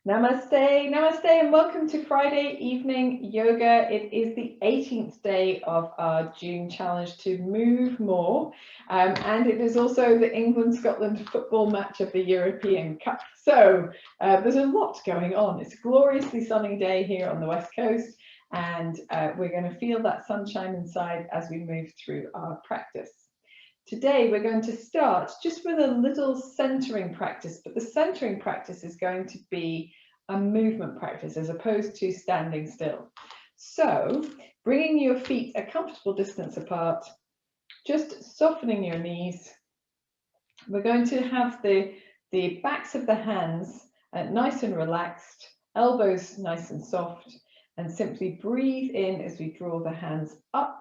Namaste, namaste, and welcome to Friday evening yoga. It is the 18th day of our June challenge to move more, and it is also the England-Scotland football match of the European Cup. So there's a lot going on. It's a gloriously sunny day here on the West Coast, and we're going to feel that sunshine inside as we move through our practice. Today we're going to start just with a little centering practice, but the centering practice is going to be a movement practice as opposed to standing still. So bringing your feet a comfortable distance apart, just softening your knees. We're going to have the backs of the hands nice and relaxed, elbows nice and soft, and simply breathe in as we draw the hands up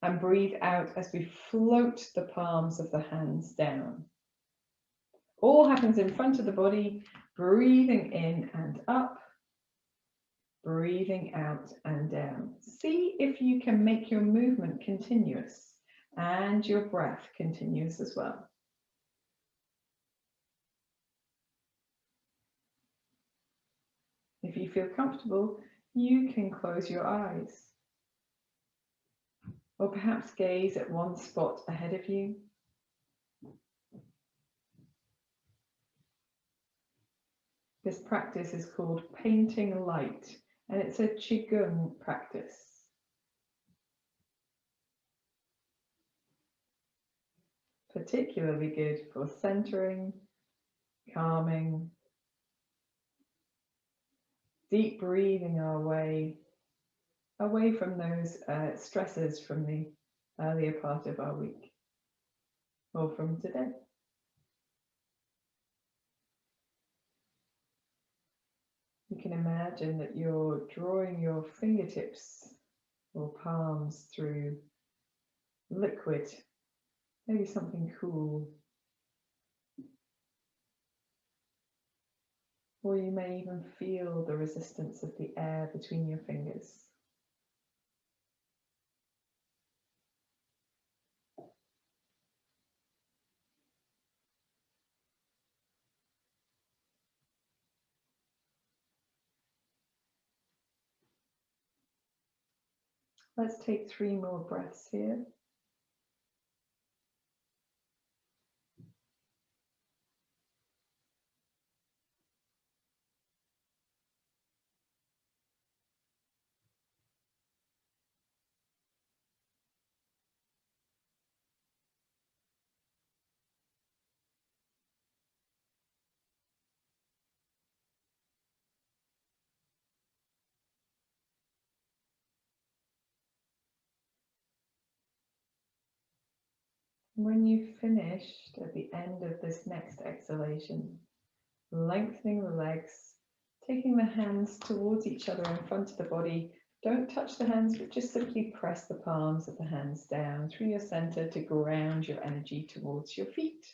and breathe out as we float the palms of the hands down. All happens in front of the body, breathing in and up, breathing out and down. See if you can make your movement continuous and your breath continuous as well. If you feel comfortable, you can close your eyes. Or perhaps gaze at one spot ahead of you. This practice is called painting light, and it's a Qigong practice. Particularly good for centering, calming, deep breathing our way away from those stresses from the earlier part of our week or from today. You can imagine that you're drawing your fingertips or palms through liquid, maybe something cool. Or you may even feel the resistance of the air between your fingers. Let's take 3 more breaths here. When you've finished at the end of this next exhalation, lengthening the legs, taking the hands towards each other in front of the body. Don't touch the hands, but just simply press the palms of the hands down through your center to ground your energy towards your feet.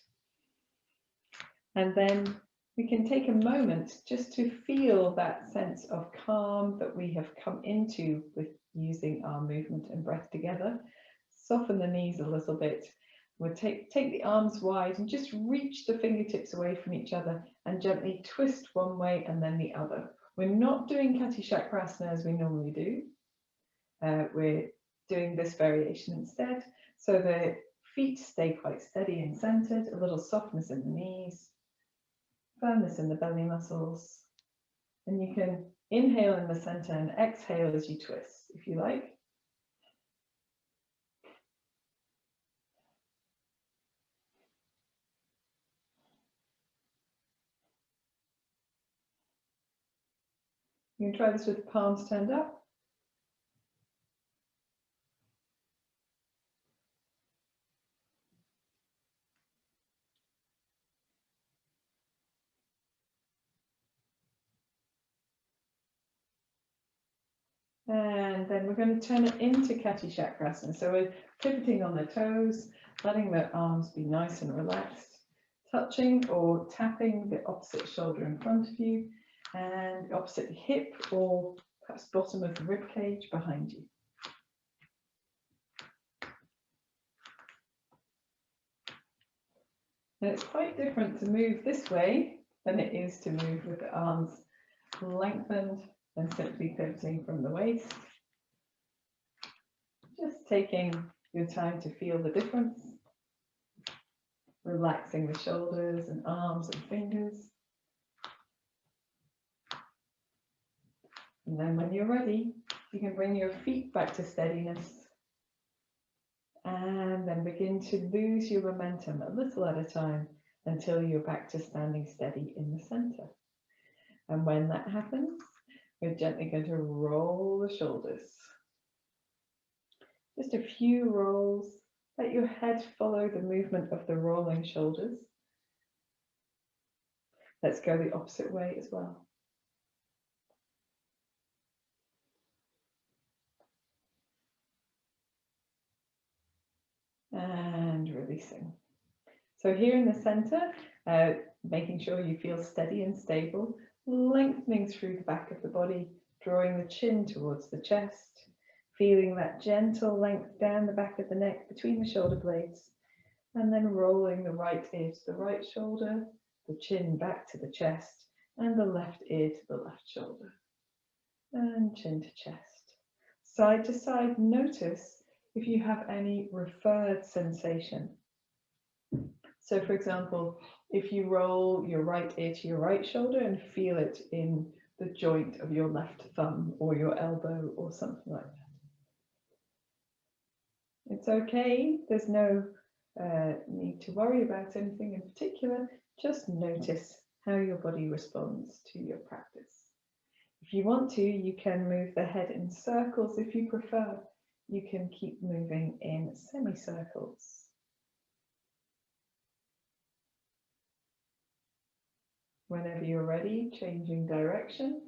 And then we can take a moment just to feel that sense of calm that we have come into with using our movement and breath together. Soften the knees a little bit. We'll take the arms wide and just reach the fingertips away from each other and gently twist one way and then the other. We're not doing Kati Chakrasana as we normally do. We're doing this variation instead. So the feet stay quite steady and centered, a little softness in the knees, firmness in the belly muscles. And you can inhale in the center and exhale as you twist, if you like. You can try this with the palms turned up. And then we're going to turn it into Kati Chakrasana. So we're pivoting on the toes, letting the arms be nice and relaxed, touching or tapping the opposite shoulder in front of you and opposite hip or perhaps bottom of the rib cage behind you. And it's quite different to move this way than it is to move with the arms lengthened, and simply pivoting from the waist. Just taking your time to feel the difference. Relaxing the shoulders and arms and fingers. And then when you're ready, you can bring your feet back to steadiness. And then begin to lose your momentum a little at a time until you're back to standing steady in the center. And when that happens, we're gently going to roll the shoulders. Just a few rolls. Let your head follow the movement of the rolling shoulders. Let's go the opposite way as well. And releasing. So here in the center, making sure you feel steady and stable, lengthening through the back of the body, drawing the chin towards the chest, feeling that gentle length down the back of the neck between the shoulder blades, and then rolling the right ear to the right shoulder, the chin back to the chest, and the left ear to the left shoulder, and chin to chest. Side to side, notice if you have any referred sensation. So for example, if you roll your right ear to your right shoulder and feel it in the joint of your left thumb or your elbow or something like that. It's okay, there's no need to worry about anything in particular, just notice how your body responds to your practice. If you want to, you can move the head in circles if you prefer. You can keep moving in semicircles. Whenever you're ready, changing direction.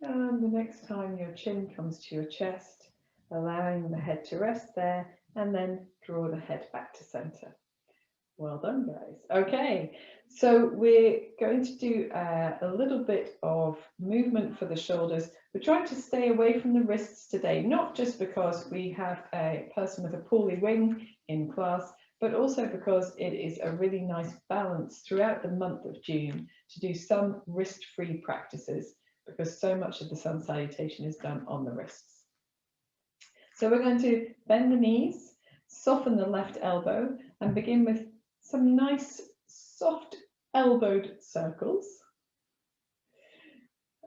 And the next time your chin comes to your chest, allowing the head to rest there, and then draw the head back to center. Well done, guys. Okay, so we're going to do a little bit of movement for the shoulders. We're trying to stay away from the wrists today, not just because we have a person with a poorly wing in class, but also because it is a really nice balance throughout the month of June to do some wrist-free practices, because so much of the sun salutation is done on the wrists. So we're going to bend the knees, soften the left elbow, and begin with some nice soft elbowed circles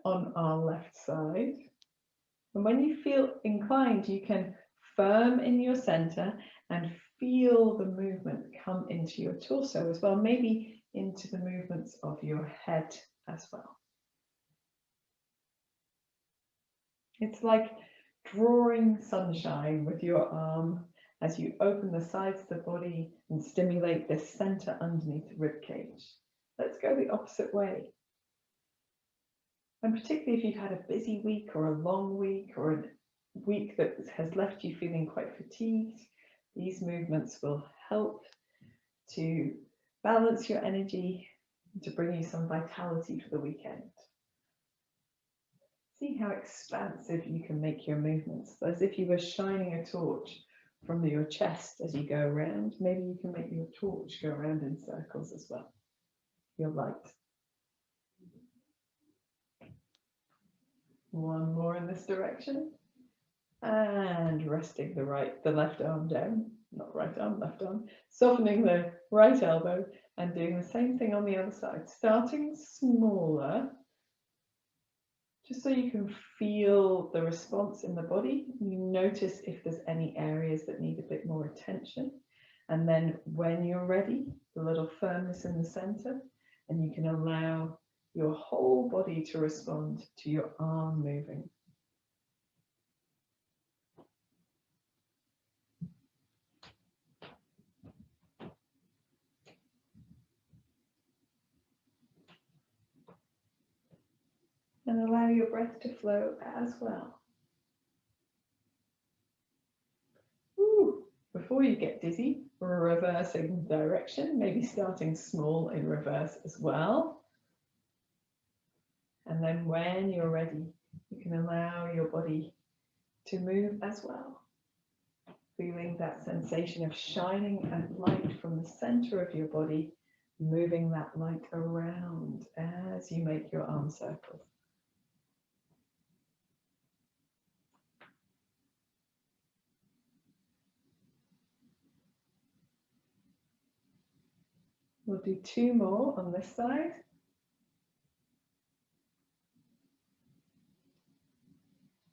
on our left side. And when you feel inclined, you can firm in your center and feel the movement come into your torso as well, maybe into the movements of your head as well. It's like drawing sunshine with your arm as you open the sides of the body and stimulate the center underneath the rib cage. Let's go the opposite way. And particularly if you've had a busy week or a long week or a week that has left you feeling quite fatigued, these movements will help to balance your energy and to bring you some vitality for the weekend. See how expansive you can make your movements, as if you were shining a torch from your chest as you go around. Maybe you can make your torch go around in circles as well. Your light. One more in this direction. And resting the left arm down. Not right arm, left arm. Softening the right elbow and doing the same thing on the other side. Starting smaller, just so you can feel the response in the body. You notice if there's any areas that need a bit more attention. And then when you're ready, a little firmness in the center, and you can allow your whole body to respond to your arm moving. And allow your breath to flow as well. Ooh, before you get dizzy, we're reversing direction, maybe starting small in reverse as well. And then when you're ready, you can allow your body to move as well. Feeling that sensation of shining a light from the center of your body, moving that light around as you make your arm circles. We'll do 2 more on this side.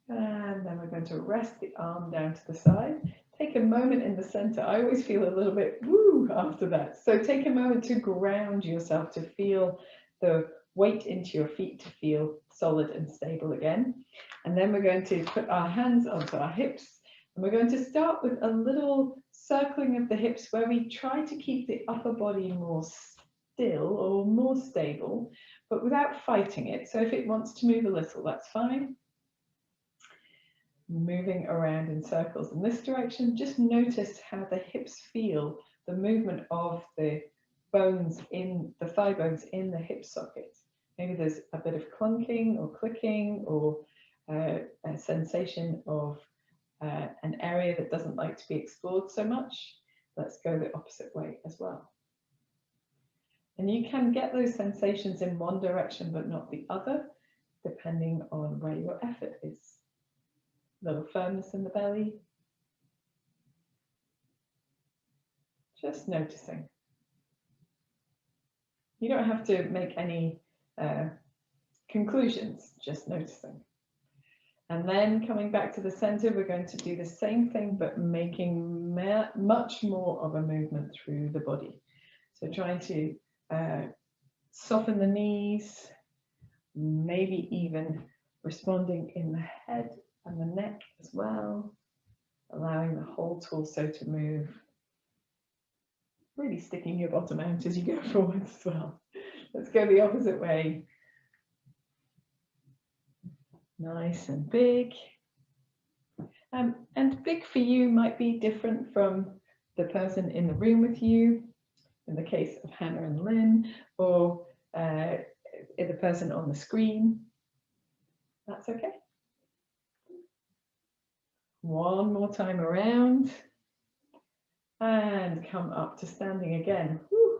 And then we're going to rest the arm down to the side. Take a moment in the center. I always feel a little bit woo after that. So take a moment to ground yourself, to feel the weight into your feet, to feel solid and stable again. And then we're going to put our hands onto our hips. And we're going to start with a little circling of the hips where we try to keep the upper body more still or more stable, but without fighting it. So if it wants to move a little, that's fine. Moving around in circles in this direction, just notice how the hips feel, the movement of the bones in the thigh bones in the hip socket. Maybe there's a bit of clunking or clicking or a sensation of an area that doesn't like to be explored so much. Let's go the opposite way as well. And you can get those sensations in one direction but not the other, depending on where your effort is. Little firmness in the belly. Just noticing. You don't have to make any conclusions, just noticing. And then coming back to the center, we're going to do the same thing, but making much more of a movement through the body. So trying to soften the knees, maybe even responding in the head and the neck as well, allowing the whole torso to move, really sticking your bottom out as you go forward as well. Let's go the opposite way. Nice and big. And big for you might be different from the person in the room with you, in the case of Hannah and Lynn, or the person on the screen. That's okay. One more time around and come up to standing again. Woo.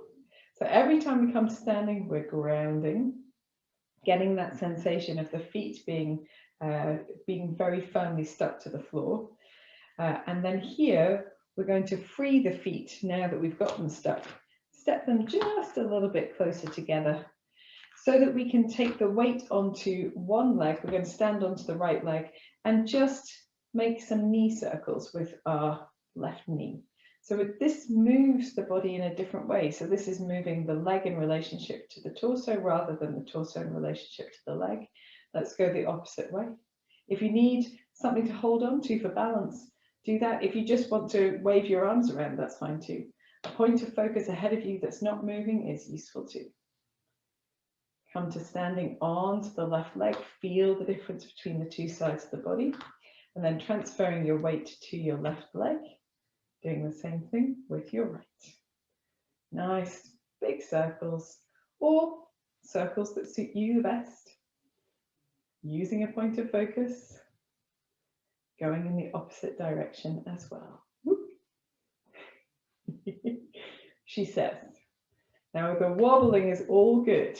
So every time we come to standing, we're grounding, getting that sensation of the feet being very firmly stuck to the floor. And then here, we're going to free the feet now that we've got them stuck. Step them just a little bit closer together so that we can take the weight onto one leg. We're going to stand onto the right leg and just make some knee circles with our left knee. So this moves the body in a different way. So this is moving the leg in relationship to the torso rather than the torso in relationship to the leg. Let's go the opposite way. If you need something to hold on to for balance, do that. If you just want to wave your arms around, that's fine too. A point of focus ahead of you that's not moving is useful too. Come to standing onto the left leg. Feel the difference between the two sides of the body. And then transferring your weight to your left leg. Doing the same thing with your right. Nice big circles, or circles that suit you the best. Using a point of focus. Going in the opposite direction as well. She says. Now the wobbling is all good.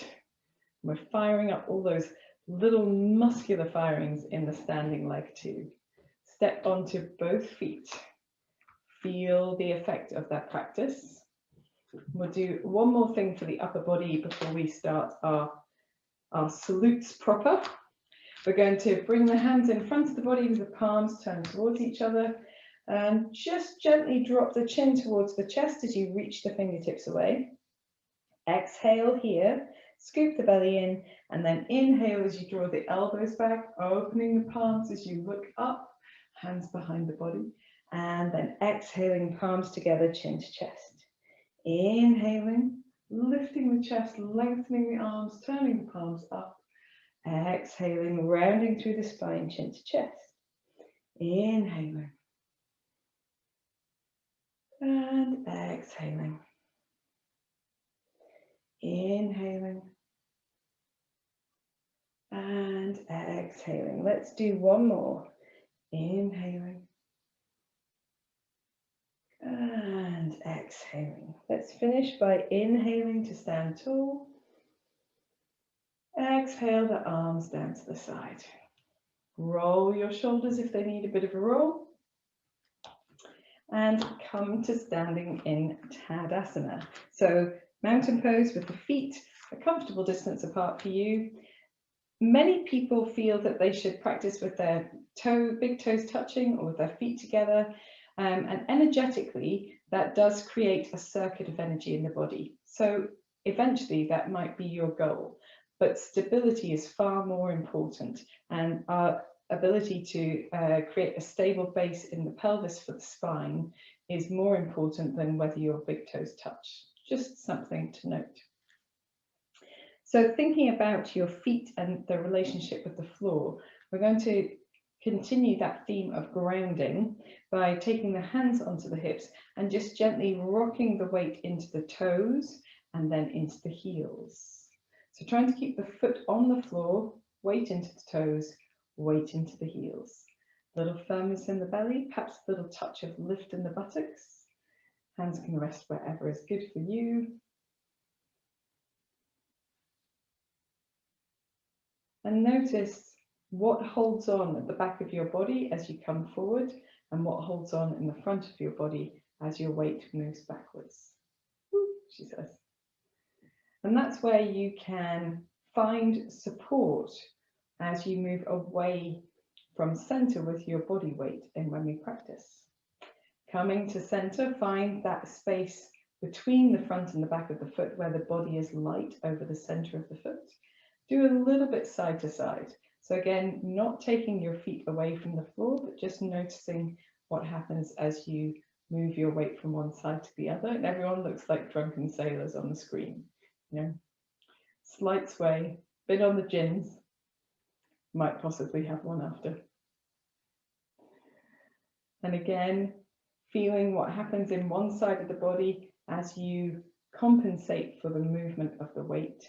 We're firing up all those little muscular firings in the standing leg too. Step onto both feet. Feel the effect of that practice. We'll do one more thing for the upper body before we start our salutes proper. We're going to bring the hands in front of the body with the palms turned towards each other and just gently drop the chin towards the chest as you reach the fingertips away. Exhale here, scoop the belly in, and then inhale as you draw the elbows back, opening the palms as you look up, hands behind the body, and then exhaling, palms together, chin to chest. Inhaling, lifting the chest, lengthening the arms, turning the palms up. Exhaling, rounding through the spine, chin to chest. Inhaling. And exhaling. Inhaling. And exhaling. Let's do one more. Inhaling. exhaling. Let's finish by inhaling to stand tall. Exhale the arms down to the side. Roll your shoulders if they need a bit of a roll. And come to standing in Tadasana. So mountain pose with the feet a comfortable distance apart for you. Many people feel that they should practice with their big toes touching or with their feet together. And energetically, that does create a circuit of energy in the body. So eventually that might be your goal, but stability is far more important. And our ability to create a stable base in the pelvis for the spine is more important than whether your big toes touch. Just something to note. So thinking about your feet and the relationship with the floor, we're going to continue that theme of grounding by taking the hands onto the hips and just gently rocking the weight into the toes and then into the heels. So trying to keep the foot on the floor, weight into the toes, weight into the heels. A little firmness in the belly, perhaps a little touch of lift in the buttocks. Hands can rest wherever is good for you. And notice what holds on at the back of your body as you come forward and what holds on in the front of your body as your weight moves backwards. Woo, she says. And that's where you can find support as you move away from center with your body weight and when we practice. Coming to center, find that space between the front and the back of the foot where the body is light over the center of the foot. Do a little bit side to side. So again, not taking your feet away from the floor, but just noticing what happens as you move your weight from one side to the other. And everyone looks like drunken sailors on the screen. You know, slight sway, bit on the gins. Might possibly have one after. And again, feeling what happens in one side of the body as you compensate for the movement of the weight.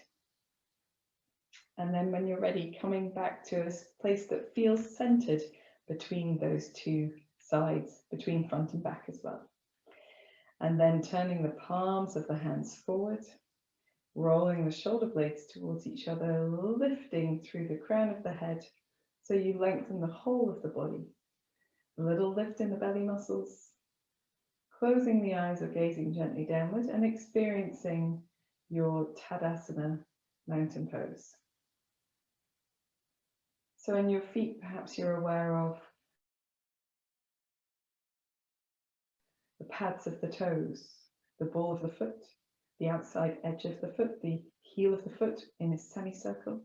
And then when you're ready, coming back to a place that feels centered between those two sides, between front and back as well. And then turning the palms of the hands forward, rolling the shoulder blades towards each other, lifting through the crown of the head so you lengthen the whole of the body. A little lift in the belly muscles, closing the eyes or gazing gently downward and experiencing your Tadasana mountain pose. So in your feet, perhaps you're aware of the pads of the toes, the ball of the foot, the outside edge of the foot, the heel of the foot in a semicircle.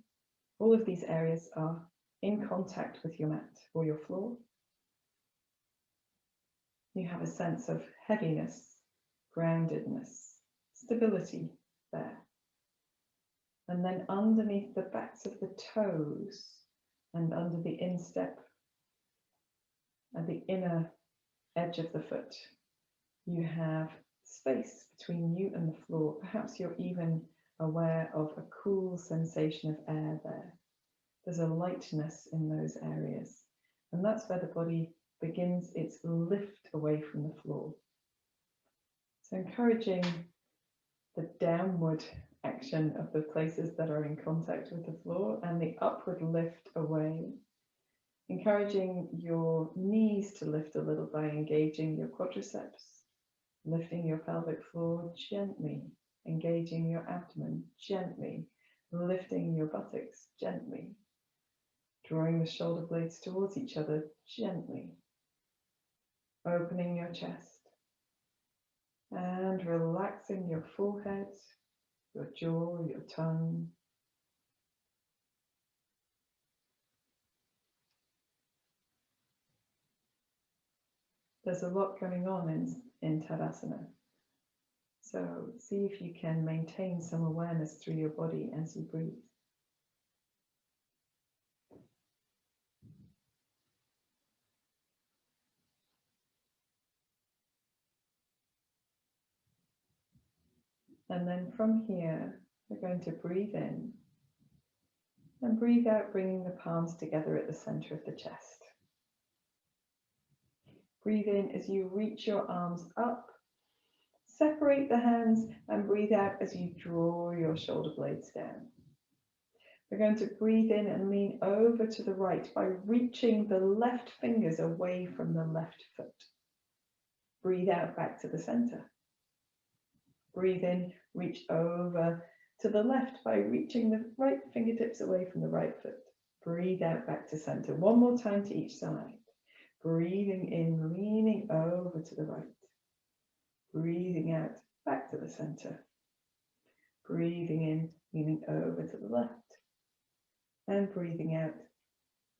All of these areas are in contact with your mat or your floor. You have a sense of heaviness, groundedness, stability there. And then underneath the backs of the toes and under the instep and the inner edge of the foot, you have space between you and the floor. Perhaps you're even aware of a cool sensation of air there. There's a lightness in those areas. And that's where the body begins its lift away from the floor. So encouraging the downward action of the places that are in contact with the floor and the upward lift away. Encouraging your knees to lift a little by engaging your quadriceps, lifting your pelvic floor gently, engaging your abdomen gently, lifting your buttocks gently, drawing the shoulder blades towards each other gently, opening your chest and relaxing your forehead, your jaw, your tongue. There's a lot going on in Tadasana. So see if you can maintain some awareness through your body as you breathe. And then from here, we're going to breathe in and breathe out, bringing the palms together at the center of the chest. Breathe in as you reach your arms up, Separate the hands and breathe out as you draw your shoulder blades down. We're going to breathe in and lean over to the right by reaching the left fingers away from the left foot. Breathe out back to the center. Breathe in, reach over to the left by reaching the right fingertips away from the right foot. Breathe out back to center. One more time to each side. Breathing in, leaning over to the right. Breathing out back to the center. Breathing in, leaning over to the left. And breathing out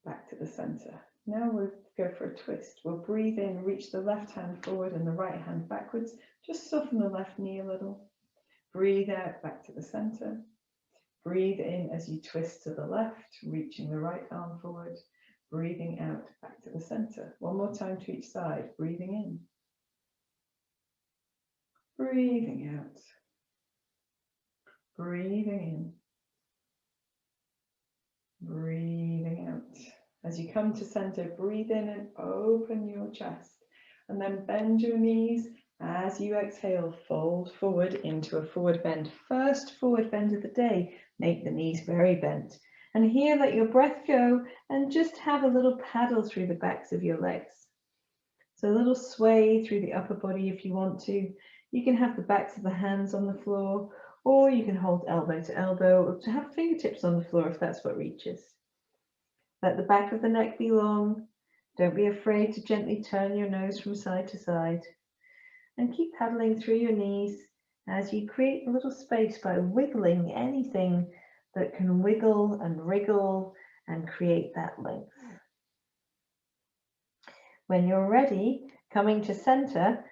back to the center. Now we'll go for a twist. We'll breathe in, reach the left hand forward and the right hand backwards. Just soften the left knee a little. Breathe out back to the center. Breathe in as you twist to the left, reaching the right arm forward. Breathing out back to the center. One more time to each side. Breathing in. Breathing out. Breathing in. Breathing out. As you come to center, breathe in and open your chest. And then bend your knees. As you exhale, fold forward into a forward bend. First forward bend of the day. Make the knees very bent. And here let your breath go and just have a little paddle through the backs of your legs. So a little sway through the upper body if you want to. You can have the backs of the hands on the floor, or you can hold elbow to elbow, or to have fingertips on the floor if that's what reaches. Let the back of the neck be long. Don't be afraid to gently turn your nose from side to side. And keep paddling through your knees as you create a little space by wiggling anything that can wiggle and wriggle and create that length. When you're ready, coming to center,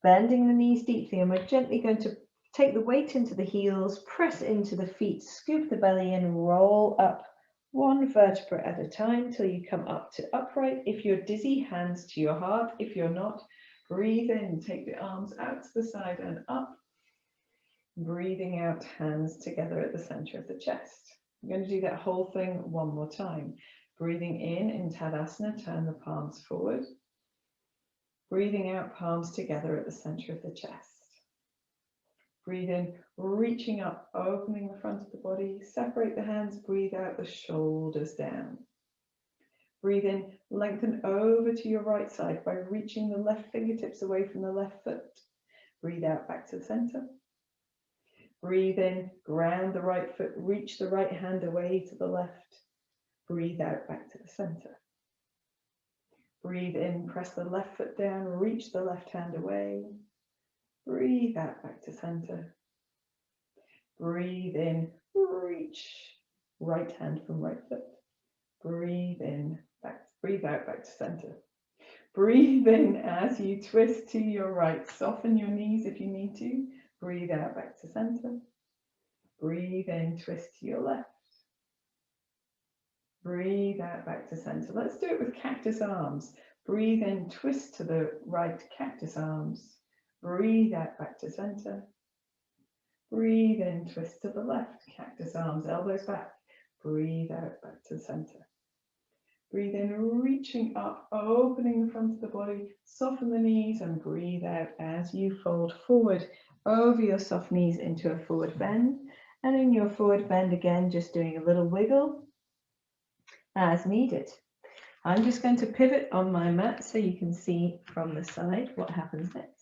bending the knees deeply, and we're gently going to take the weight into the heels, press into the feet, scoop the belly in, roll up one vertebra at a time till you come up to upright. If you're dizzy, hands to your heart. If you're not, breathe in, take the arms out to the side and up. Breathing out, hands together at the center of the chest. I'm going to do that whole thing one more time. Breathing in Tadasana, turn the palms forward. Breathing out, palms together at the center of the chest. Breathe in, reaching up, opening the front of the body. Separate the hands, breathe out, the shoulders down. Breathe in, lengthen over to your right side by reaching the left fingertips away from the left foot. Breathe out, back to the center. Breathe in, ground the right foot, reach the right hand away to the left. Breathe out, back to the center. Breathe in, press the left foot down, reach the left hand away. Breathe out, back to center. Breathe in, reach right hand from right foot. Breathe in, back, breathe out, back to center. Breathe in as you twist to your right. Soften your knees if you need to. Breathe out, back to center. Breathe in, twist to your left. Breathe out, back to center. Let's do it with cactus arms. Breathe in, twist to the right, cactus arms. Breathe out, back to center. Breathe in, twist to the left, cactus arms, elbows back. Breathe out, back to the center. Breathe in, reaching up, opening the front of the body. Soften the knees and breathe out as you fold forward over your soft knees into a forward bend. And in your forward bend again, just doing a little wiggle as needed. I'm just going to pivot on my mat so you can see from the side what happens next.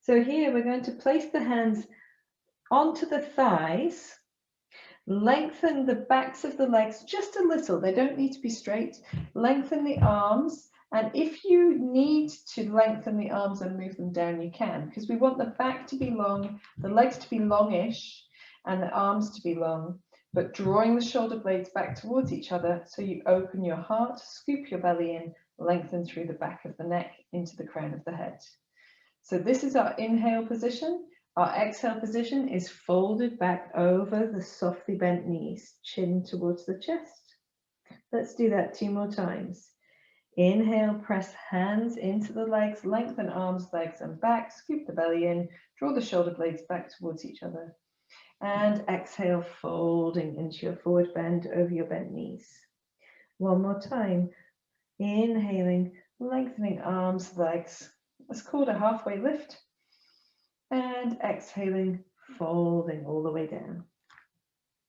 So here we're going to place the hands onto the thighs, lengthen the backs of the legs just a little. They don't need to be straight. Lengthen the arms. And if you need to lengthen the arms and move them down, you can, because we want the back to be long, the legs to be longish, and the arms to be long, but drawing the shoulder blades back towards each other so you open your heart, scoop your belly in, lengthen through the back of the neck into the crown of the head. So this is our inhale position. Our exhale position is folded back over the softly bent knees, chin towards the chest. Let's do that 2 more times. Inhale, press hands into the legs, lengthen arms, legs and back, scoop the belly in, draw the shoulder blades back towards each other. And exhale, folding into your forward bend over your bent knees. 1 more time. Inhaling, lengthening arms, legs. It's called a halfway lift. And exhaling, folding all the way down.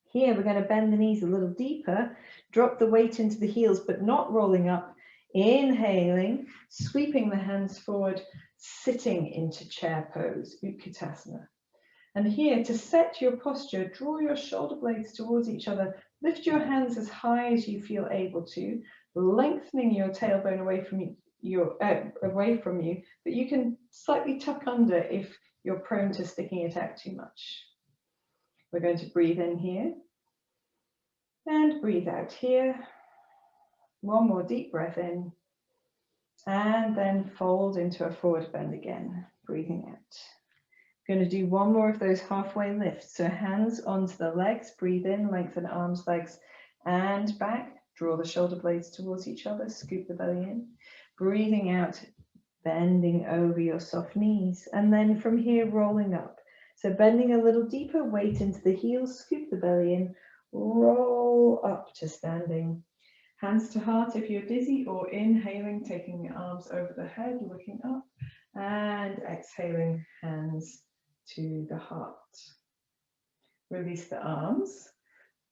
Here we're going to bend the knees a little deeper, drop the weight into the heels, but not rolling up. Inhaling, sweeping the hands forward, sitting into chair pose, Utkatasana. And here, to set your posture, draw your shoulder blades towards each other, lift your hands as high as you feel able to, lengthening your tailbone away from you, but you can slightly tuck under if you're prone to sticking it out too much. We're going to breathe in here and breathe out here. One more deep breath in, and then fold into a forward bend again, breathing out. We're going to do one more of those halfway lifts. So hands onto the legs, breathe in, lengthen arms, legs, and back. Draw the shoulder blades towards each other, scoop the belly in. Breathing out, bending over your soft knees. And then from here, rolling up. So bending a little deeper, weight into the heels, scoop the belly in, roll up to standing. Hands to heart if you're dizzy, or inhaling, taking the arms over the head, looking up, and exhaling, hands to the heart. Release the arms.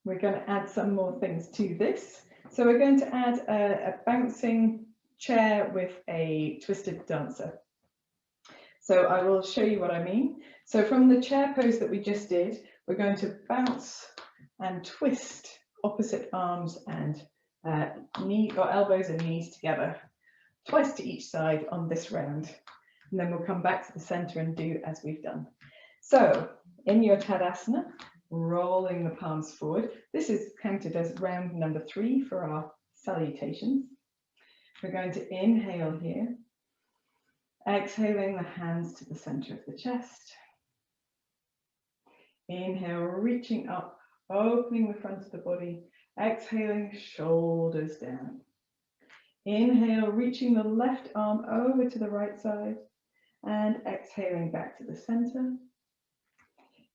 We're going to add some more things to this. So we're going to add a bouncing chair with a twisted dancer. So I will show you what I mean. So from the chair pose that we just did, we're going to bounce and twist opposite arms and elbows and knees together, twice to each side on this round. And then we'll come back to the center and do as we've done. So in your Tadasana, rolling the palms forward. This is counted as round number 3 for our salutations. We're going to inhale here, exhaling the hands to the center of the chest. Inhale, reaching up, opening the front of the body. Exhaling, shoulders down. Inhale, reaching the left arm over to the right side, and exhaling back to the center.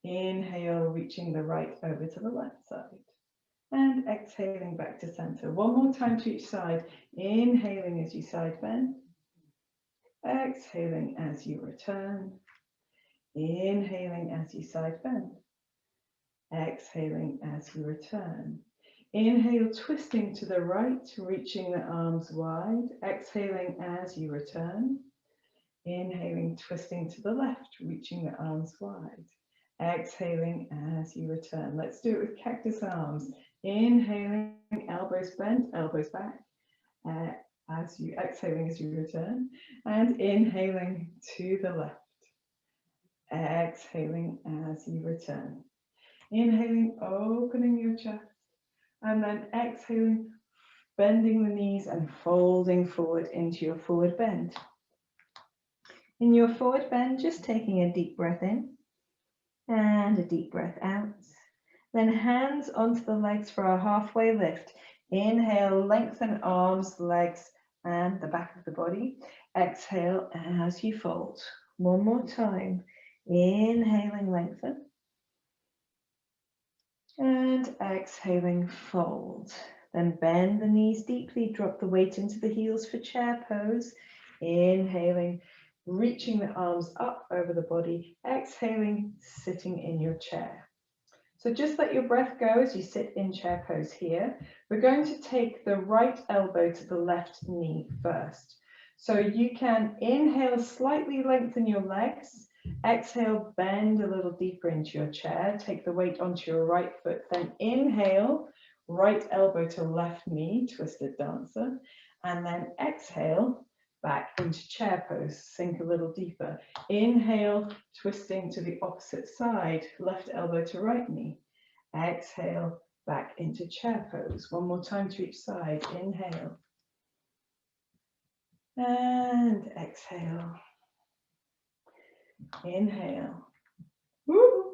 Inhale, reaching the right over to the left side, and exhaling back to center. One more time to each side. Inhaling as you side bend, exhaling as you return. Inhaling as you side bend, exhaling as you return. Inhale, twisting to the right, reaching the arms wide. Exhaling as you return. Inhaling, twisting to the left, reaching the arms wide. Exhaling as you return. Let's do it with cactus arms. Inhaling, elbows bent, elbows back. Exhaling as you return. And inhaling to the left. Exhaling as you return. Inhaling, opening your chest. And then exhaling, bending the knees and folding forward into your forward bend. In your forward bend, just taking a deep breath in and a deep breath out. Then hands onto the legs for a halfway lift. Inhale, lengthen arms, legs, and the back of the body. Exhale as you fold. One more time. Inhaling, lengthen. And exhaling, fold. Then bend the knees deeply, drop the weight into the heels for chair pose. Inhaling, reaching the arms up over the body. Exhaling, sitting in your chair. So just let your breath go as you sit in chair pose here. We're going to take the right elbow to the left knee first. So you can inhale, slightly lengthen your legs. Exhale, bend a little deeper into your chair. Take the weight onto your right foot. Then inhale, right elbow to left knee, twisted dancer. And then exhale, back into chair pose. Sink a little deeper. Inhale, twisting to the opposite side, left elbow to right knee. Exhale, back into chair pose. One more time to each side. Inhale. And exhale. Inhale. Woo.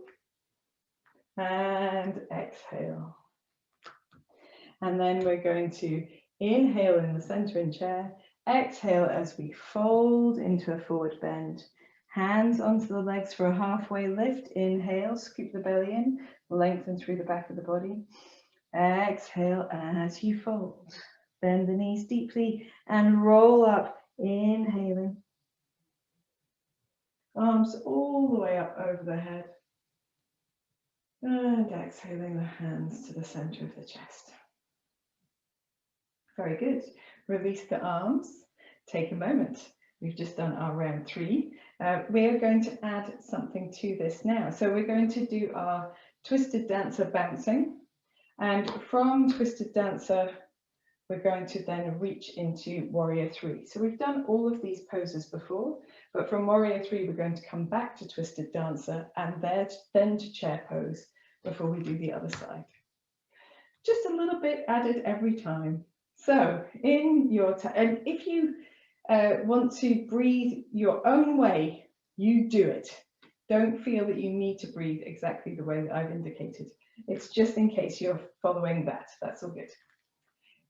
And exhale. And then we're going to inhale in the center in chair. Exhale as we fold into a forward bend. Hands onto the legs for a halfway lift. Inhale, scoop the belly in, lengthen through the back of the body. Exhale as you fold. Bend the knees deeply and roll up. Inhaling. Arms all the way up over the head. And exhaling the hands to the center of the chest. Very good. Release the arms. Take a moment. We've just done our round 3. We are going to add something to this now. So we're going to do our twisted dancer bouncing. And from twisted dancer, we're going to then reach into warrior 3. So we've done all of these poses before, but from warrior 3, we're going to come back to twisted dancer and then to chair pose before we do the other side. Just a little bit added every time. So in your and if you want to breathe your own way, you do it. Don't feel that you need to breathe exactly the way that I've indicated. It's just in case you're following that. That's all good.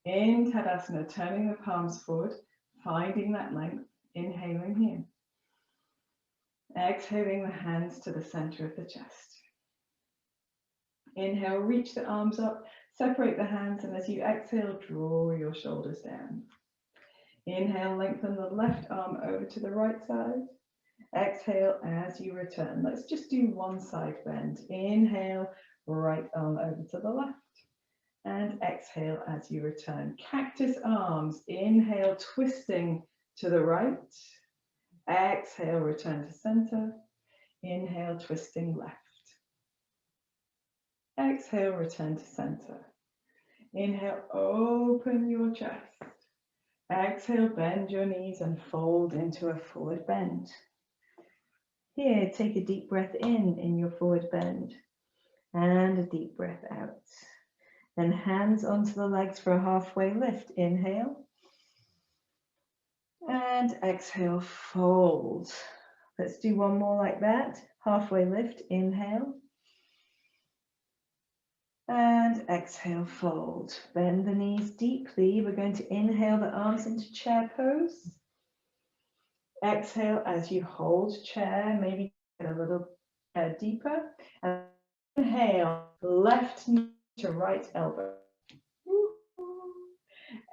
In Tadasana, turning the palms forward, finding that length, inhaling here. Exhaling the hands to the center of the chest. Inhale, reach the arms up, separate the hands, and as you exhale, draw your shoulders down. Inhale, lengthen the left arm over to the right side. Exhale as you return. Let's just do one side bend. Inhale, right arm over to the left. And exhale as you return. Cactus arms. Inhale, twisting to the right. Exhale, return to center. Inhale, twisting left. Exhale, return to center. Inhale, open your chest. Exhale, bend your knees and fold into a forward bend. Here, take a deep breath in your forward bend and a deep breath out. Then hands onto the legs for a halfway lift. Inhale and exhale, fold. Let's do one more like that. Halfway lift, inhale and exhale, fold. Bend the knees deeply. We're going to inhale the arms into chair pose. Exhale as you hold chair, maybe get a little deeper. And inhale, left knee to right elbow.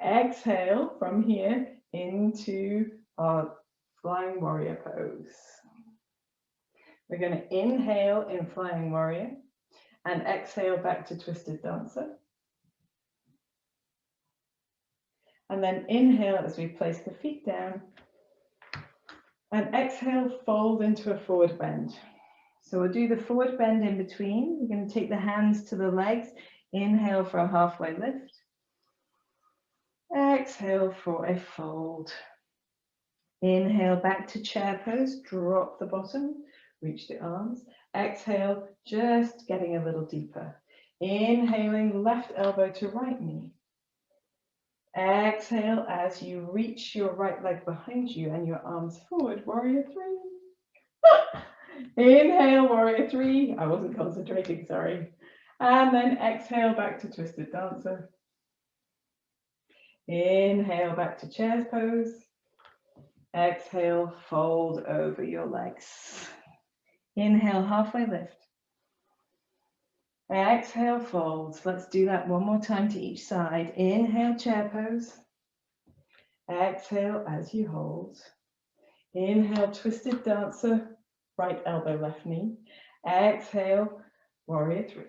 Exhale from here into our flying warrior pose. We're going to inhale in flying warrior and exhale back to twisted dancer. And then inhale as we place the feet down. And exhale, fold into a forward bend. So we'll do the forward bend in between. We're going to take the hands to the legs. Inhale for a halfway lift. Exhale for a fold. Inhale back to chair pose. Drop the bottom. Reach the arms. Exhale, just getting a little deeper. Inhaling left elbow to right knee. Exhale as you reach your right leg behind you and your arms forward, warrior 3. Inhale, warrior 3. I wasn't concentrating, sorry. And then exhale back to twisted dancer. Inhale back to chair pose. Exhale, fold over your legs. Inhale, halfway lift. Exhale, fold. Let's do that one more time to each side. Inhale, chair pose. Exhale as you hold. Inhale, twisted dancer, right elbow, left knee. Exhale, warrior 3.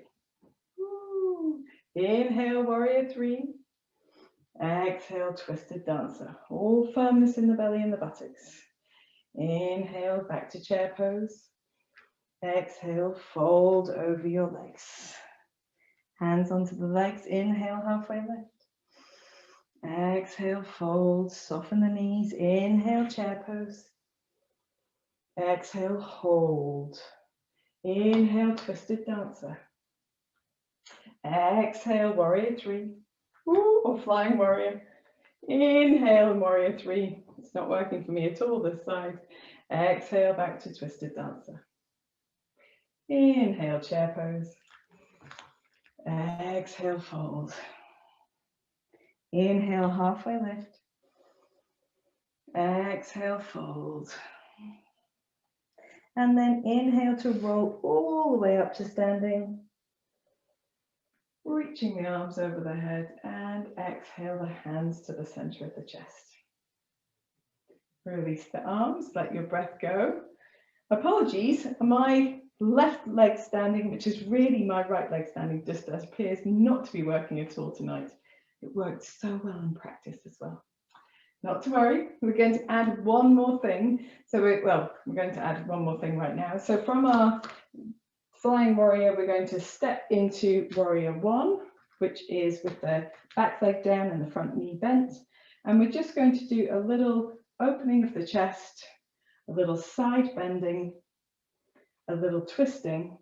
Woo. Inhale, warrior 3. Exhale, twisted dancer. All firmness in the belly and the buttocks. Inhale, back to chair pose. Exhale, fold over your legs. Hands onto the legs. Inhale, halfway lift. Exhale, fold, soften the knees. Inhale, chair pose. Exhale, hold. Inhale, twisted dancer. Exhale, warrior 3. Ooh, or flying warrior. Inhale, warrior 3. It's not working for me at all this side. Exhale, back to twisted dancer. Inhale, chair pose. Exhale, fold. Inhale, halfway lift. Exhale, fold. And then inhale to roll all the way up to standing. Reaching the arms over the head and exhale the hands to the center of the chest. Release the arms, let your breath go. Apologies, my left leg standing, which is really my right leg standing, just appears not to be working at all tonight. It worked so well in practice as well. Not to worry, we're going to add one more thing. So we're going to add one more thing right now. So from our flying warrior, we're going to step into warrior one, which is with the back leg down and the front knee bent. And we're just going to do a little opening of the chest, a little side bending, a little twisting,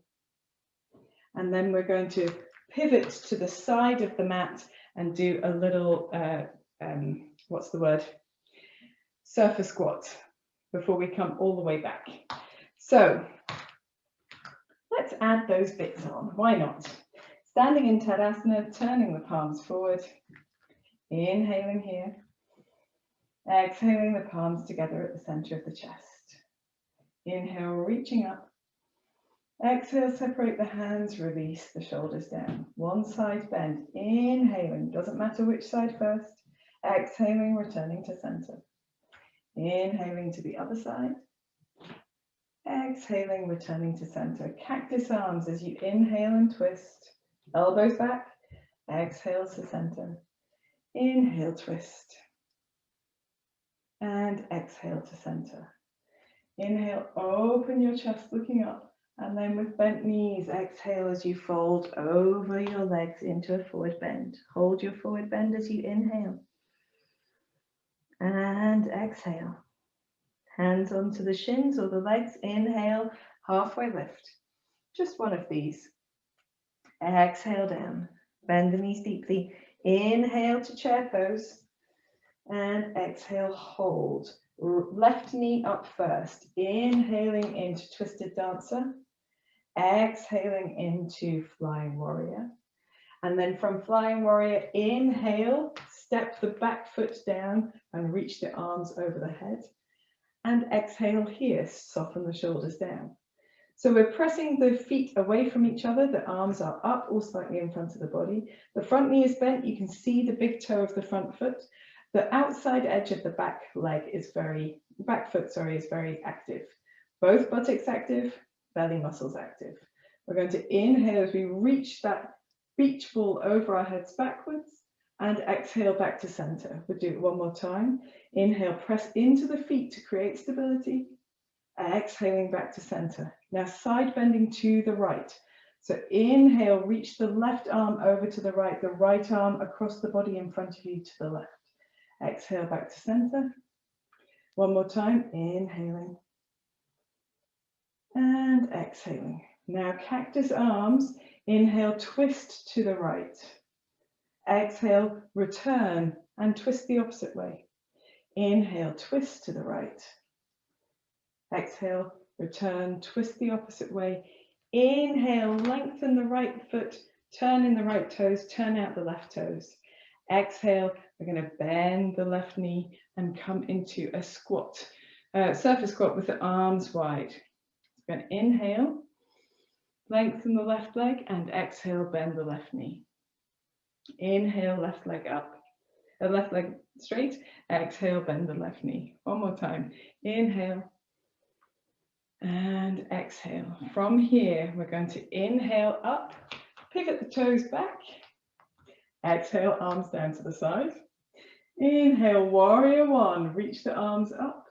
and then we're going to pivot to the side of the mat and do a little, what's the word? Surfer squat before we come all the way back. So let's add those bits on. Why not? Standing in Tadasana, turning the palms forward, inhaling here, exhaling the palms together at the center of the chest. Inhale, reaching up. Exhale, separate the hands, release the shoulders down. One side bend, inhaling, doesn't matter which side first. Exhaling, returning to center. Inhaling to the other side. Exhaling, returning to center. Cactus arms as you inhale and twist. Elbows back. Exhale to center. Inhale, twist. And exhale to center. Inhale, open your chest looking up. And then with bent knees, exhale as you fold over your legs into a forward bend. Hold your forward bend as you inhale. And exhale. Hands onto the shins or the legs. Inhale, halfway lift. Just one of these. Exhale down. Bend the knees deeply. Inhale to chair pose. And exhale, hold. Left knee up first. Inhaling into twisted dancer. Exhaling into flying warrior. And then from flying warrior, inhale, step the back foot down and reach the arms over the head. And exhale here, soften the shoulders down. So we're pressing the feet away from each other. The arms are up or slightly in front of the body. The front knee is bent. You can see the big toe of the front foot. The outside edge of the back foot is very active. Both buttocks active, belly muscles active. We're going to inhale as we reach that beach ball over our heads backwards and exhale back to center. We'll do it one more time. Inhale, press into the feet to create stability. Exhaling back to center. Now side bending to the right. So inhale, reach the left arm over to the right arm across the body in front of you to the left. Exhale back to center. One more time, inhaling and exhaling. Now cactus arms, inhale, twist to the right. Exhale, return and twist the opposite way. Inhale, twist to the right. Exhale, return, twist the opposite way. Inhale, lengthen the right foot, turn in the right toes, turn out the left toes. Exhale, we're going to bend the left knee and come into a squat, surface squat with the arms wide. We're going to inhale, lengthen the left leg, and exhale, bend the left knee. Inhale, left leg up, left leg straight. Exhale, bend the left knee. One more time. Inhale and exhale. From here, we're going to inhale up, pivot the toes back. Exhale, arms down to the side. Inhale, warrior one, reach the arms up.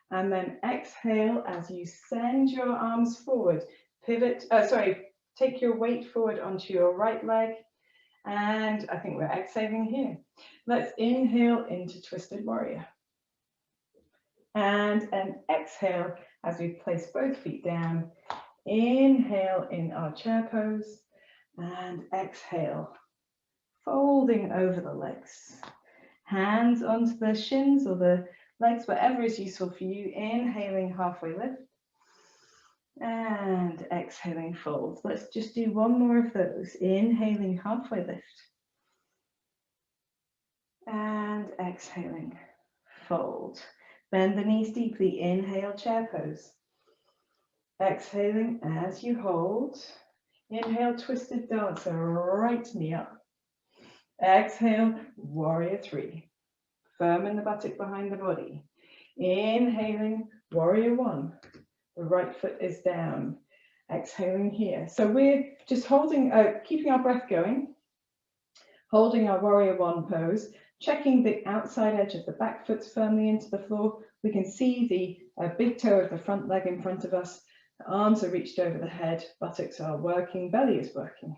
And then exhale as you send your arms forward. Pivot, take your weight forward onto your right leg. And I think we're exhaling here. Let's inhale into twisted warrior. And an exhale as we place both feet down. Inhale in our chair pose. And exhale, folding over the legs. Hands onto the shins or the legs, whatever is useful for you. Inhaling, halfway lift. And exhaling, fold. Let's just do one more of those. Inhaling, halfway lift. And exhaling, fold. Bend the knees deeply. Inhale, chair pose. Exhaling as you hold. Inhale, twisted dancer, right knee up. Exhale, warrior three. Firm in the buttock behind the body. Inhaling, warrior one. The right foot is down. Exhaling here. So we're just holding, keeping our breath going, holding our warrior one pose, checking the outside edge of the back foot firmly into the floor. We can see the big toe of the front leg in front of us. The arms are reached over the head, buttocks are working, belly is working.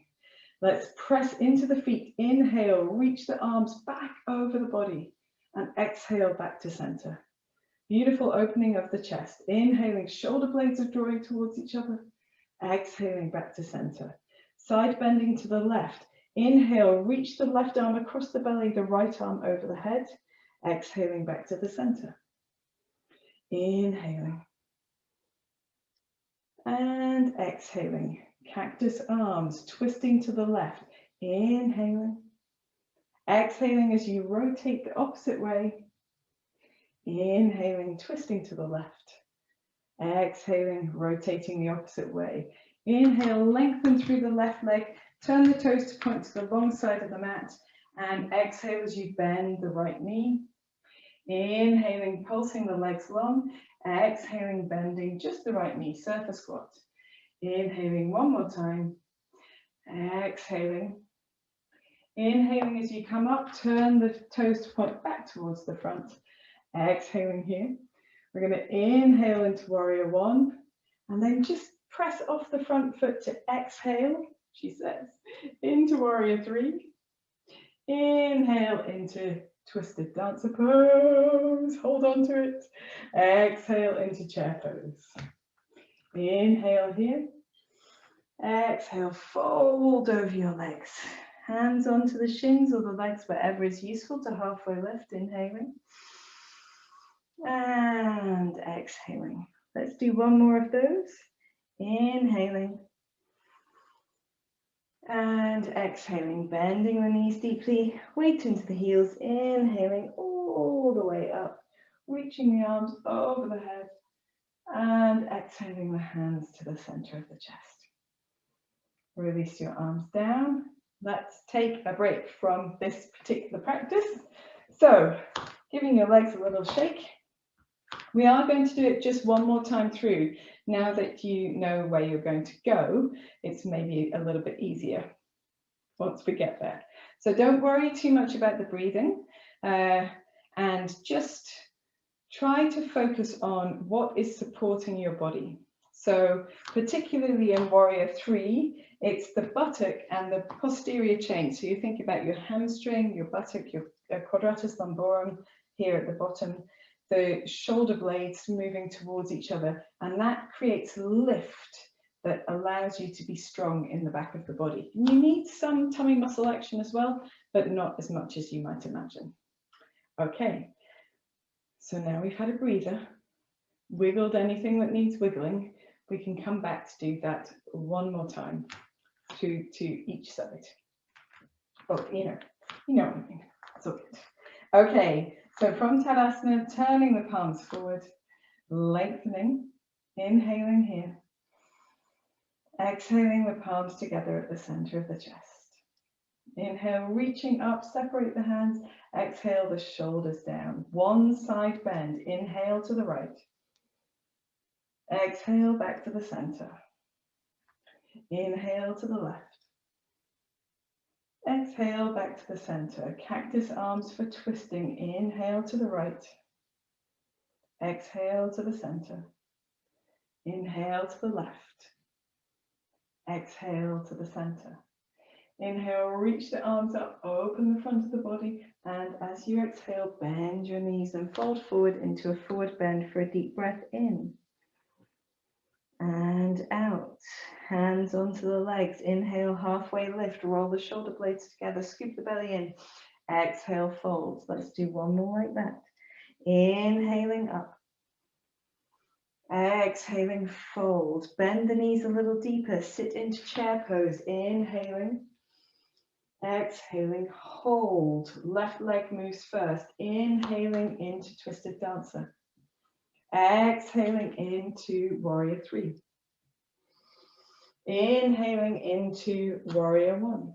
Let's press into the feet. Inhale, reach the arms back over the body and exhale back to center. Beautiful opening of the chest. Inhaling, shoulder blades are drawing towards each other. Exhaling back to center. Side bending to the left. Inhale, reach the left arm across the belly, the right arm over the head. Exhaling back to the center. Inhaling. And exhaling. Cactus arms twisting to the left. Inhaling. Exhaling as you rotate the opposite way. Inhaling, twisting to the left. Exhaling, rotating the opposite way. Inhale, lengthen through the left leg. Turn the toes to point to the long side of the mat. And exhale as you bend the right knee. Inhaling, pulsing the legs long. Exhaling, bending just the right knee, surface squat. Inhaling one more time. Exhaling. Inhaling as you come up, turn the toes to point back towards the front. Exhaling here. We're going to inhale into warrior one and then just press off the front foot to exhale, she says, into warrior three. Inhale into twisted dancer pose. Hold on to it. Exhale into chair pose. Inhale here. Exhale, fold over your legs. Hands onto the shins or the legs, wherever is useful to halfway lift. Inhaling. And exhaling. Let's do one more of those. Inhaling. And exhaling, bending the knees deeply, weight into the heels, inhaling all the way up, reaching the arms over the head, and exhaling the hands to the center of the chest. Release your arms down. Let's take a break from this particular practice. So, giving your legs a little shake. We are going to do it just one more time through. Now that you know where you're going to go, it's maybe a little bit easier once we get there. So don't worry too much about the breathing and just try to focus on what is supporting your body. So particularly in warrior three, it's the buttock and the posterior chain. So you think about your hamstring, your buttock, your quadratus lumborum here at the bottom, the shoulder blades moving towards each other, and that creates lift that allows you to be strong in the back of the body. You need some tummy muscle action as well, but not as much as you might imagine. Okay, so now we've had a breather, wiggled anything that needs wiggling. We can come back to do that one more time to each side. Oh, you know what I mean. It's all good. Okay, so from Tadasana, turning the palms forward, lengthening, inhaling here. Exhaling the palms together at the center of the chest. Inhale, reaching up, separate the hands. Exhale, the shoulders down. One side bend. Inhale to the right. Exhale back to the center. Inhale to the left. Exhale back to the center. Cactus arms for twisting. Inhale to the right. Exhale to the center. Inhale to the left. Exhale to the center. Inhale, reach the arms up, open the front of the body, and as you exhale, bend your knees and fold forward into a forward bend for a deep breath in. And out. Hands onto the legs. Inhale, halfway lift, roll the shoulder blades together, scoop the belly in. Exhale, fold. Let's do one more like that. Inhaling up. Exhaling, fold. Bend the knees a little deeper. Sit into chair pose. Inhaling. Exhaling, hold. Left leg moves first. Inhaling into twisted dancer. Exhaling into warrior three. Inhaling into warrior one.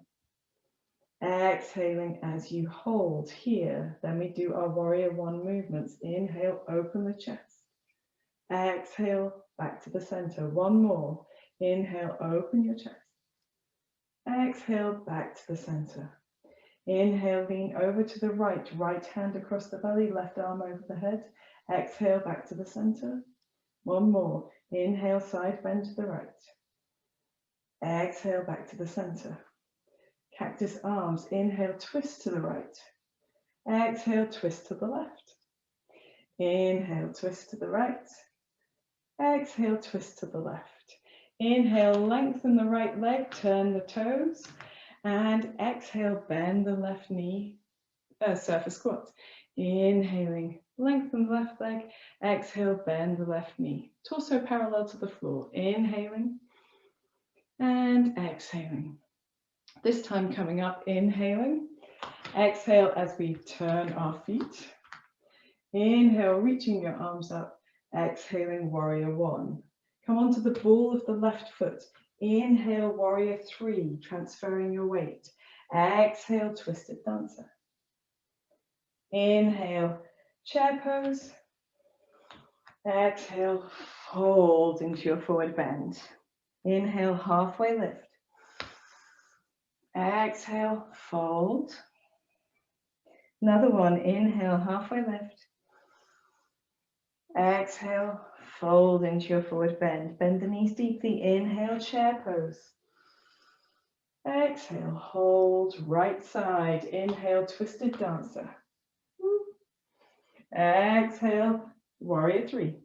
Exhaling as you hold here. Then we do our warrior one movements. Inhale, open the chest. Exhale, back to the center. One more. Inhale, open your chest. Exhale, back to the center. Inhale, lean over to the right. Right hand across the belly, left arm over the head. Exhale, back to the center. One more. Inhale, side bend to the right. Exhale, back to the center. Cactus arms. Inhale, twist to the right. Exhale, twist to the left. Inhale, twist to the right. Exhale, twist to the left. Inhale, lengthen the right leg, turn the toes. And exhale, bend the left knee, surface squat. Inhaling, lengthen the left leg. Exhale, bend the left knee. Torso parallel to the floor. Inhaling and exhaling. This time coming up, inhaling. Exhale as we turn our feet. Inhale, reaching your arms up. Exhaling, warrior one. Come onto the ball of the left foot. Inhale, warrior three, transferring your weight. Exhale, twisted dancer. Inhale, chair pose. Exhale, fold into your forward bend. Inhale, halfway lift. Exhale, fold. Another one, inhale, halfway lift. Exhale, fold into your forward bend. Bend the knees deeply. Inhale, chair pose. Exhale, hold, right side. Inhale, twisted dancer. Exhale, warrior three.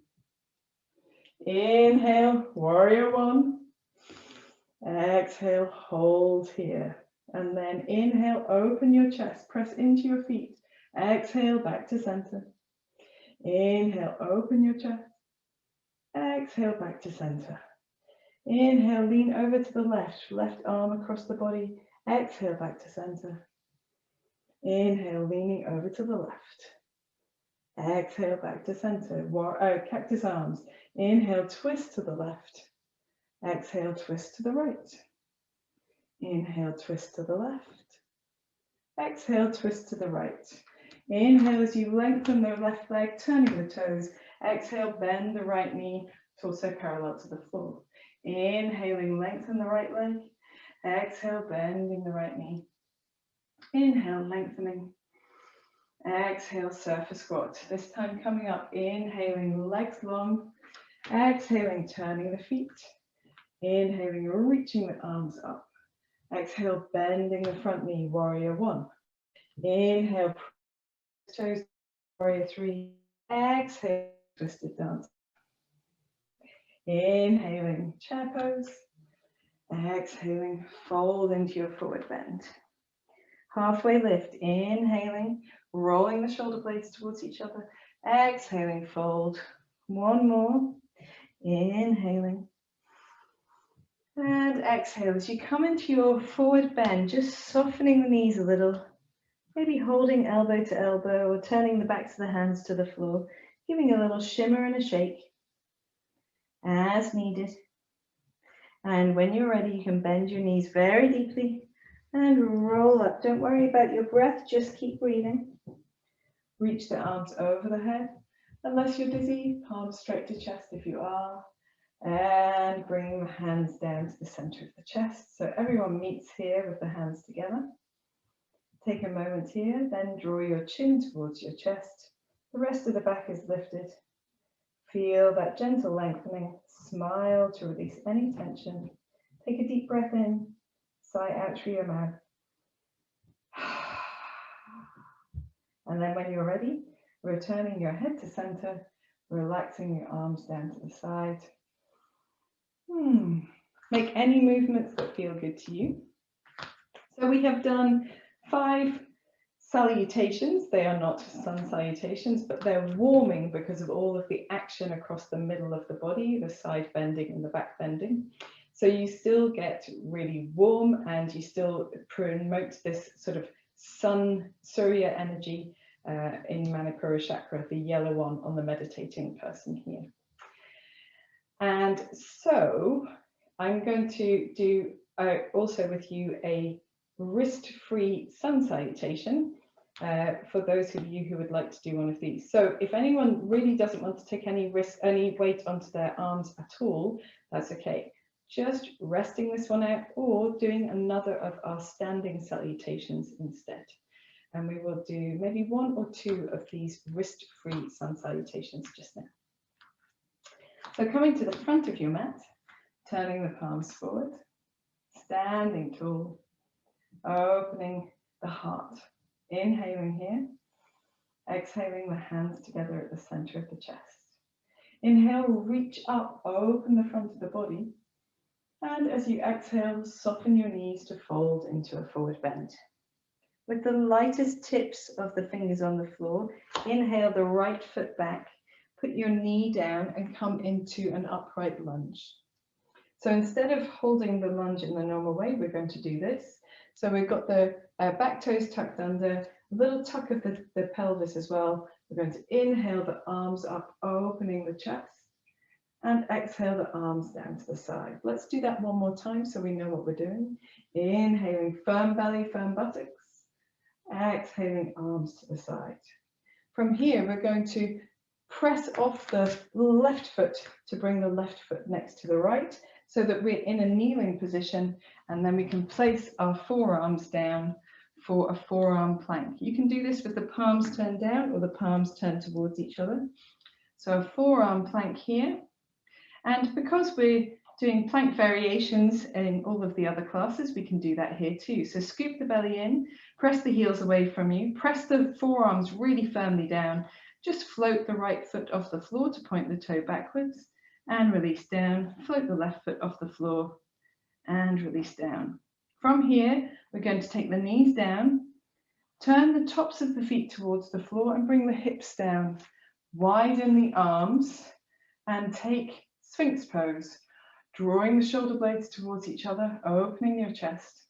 Inhale, warrior one. Exhale, hold here. And then inhale, open your chest, press into your feet. Exhale, back to center. Inhale, open your chest. Exhale, back to center. Inhale, lean over to the left, left arm across the body. Exhale, back to center. Inhale, leaning over to the left. Exhale, back to center. Cactus arms. Inhale, twist to the left. Exhale, twist to the right. Inhale, twist to the left. Exhale, twist to the right. Inhale as you lengthen the left leg, turning the toes. Exhale, bend the right knee, torso parallel to the floor. Inhaling, lengthen the right leg. Exhale, bending the right knee. Inhale, lengthening. Exhale, surface squat. This time coming up, inhaling, legs long. Exhaling, turning the feet. Inhaling, reaching the arms up. Exhale, bending the front knee, warrior one. Inhale, toes, warrior three. Exhale, twisted dance. Inhaling, chair pose. Exhaling, fold into your forward bend. Halfway lift, inhaling, rolling the shoulder blades towards each other. Exhaling, fold. One more. Inhaling. And exhale as you come into your forward bend, just softening the knees a little, maybe holding elbow to elbow or turning the backs of the hands to the floor, giving a little shimmer and a shake as needed. And when you're ready, you can bend your knees very deeply and roll up. Don't worry about your breath, just keep breathing. Reach the arms over the head. Unless you're dizzy, palms straight to chest if you are. And bring the hands down to the center of the chest. So everyone meets here with the hands together. Take a moment here, then draw your chin towards your chest. The rest of the back is lifted. Feel that gentle lengthening. Smile to release any tension. Take a deep breath in. Sigh out through your mouth. And then when you're ready, returning your head to center, relaxing your arms down to the side. Make any movements that feel good to you. So we have done 5 salutations. They are not sun salutations, but they're warming because of all of the action across the middle of the body, the side bending and the back bending. So you still get really warm and you still promote this sort of sun, Surya energy in Manipura chakra, the yellow one on the meditating person here. And so I'm going to do also with you a wrist-free sun salutation. for those of you who would like to do one of these. So if anyone really doesn't want to take any weight onto their arms at all, that's okay. Just resting this one out or doing another of our standing salutations instead. And we will do maybe 1 or 2 of these wrist-free sun salutations just now. So coming to the front of your mat, turning the palms forward, standing tall, opening the heart. Inhaling here, exhaling the hands together at the center of the chest. Inhale, reach up, open the front of the body. And as you exhale, soften your knees to fold into a forward bend. With the lightest tips of the fingers on the floor, inhale the right foot back, put your knee down and come into an upright lunge. So instead of holding the lunge in the normal way, we're going to do this. So we've got the back toes tucked under, a little tuck of the pelvis as well. We're going to inhale the arms up, opening the chest, and exhale the arms down to the side. Let's do that one more time so we know what we're doing. Inhaling, firm belly, firm buttocks. Exhaling, arms to the side. From here, we're going to press off the left foot to bring the left foot next to the right so that we're in a kneeling position, and then we can place our forearms down for a forearm plank. You can do this with the palms turned down or the palms turned towards each other. So a forearm plank here. And because we're doing plank variations in all of the other classes, we can do that here too. So scoop the belly in, press the heels away from you, press the forearms really firmly down, just float the right foot off the floor to point the toe backwards and release down, float the left foot off the floor and release down. From here, we're going to take the knees down, turn the tops of the feet towards the floor and bring the hips down, widen the arms and take Sphinx pose, drawing the shoulder blades towards each other, opening your chest,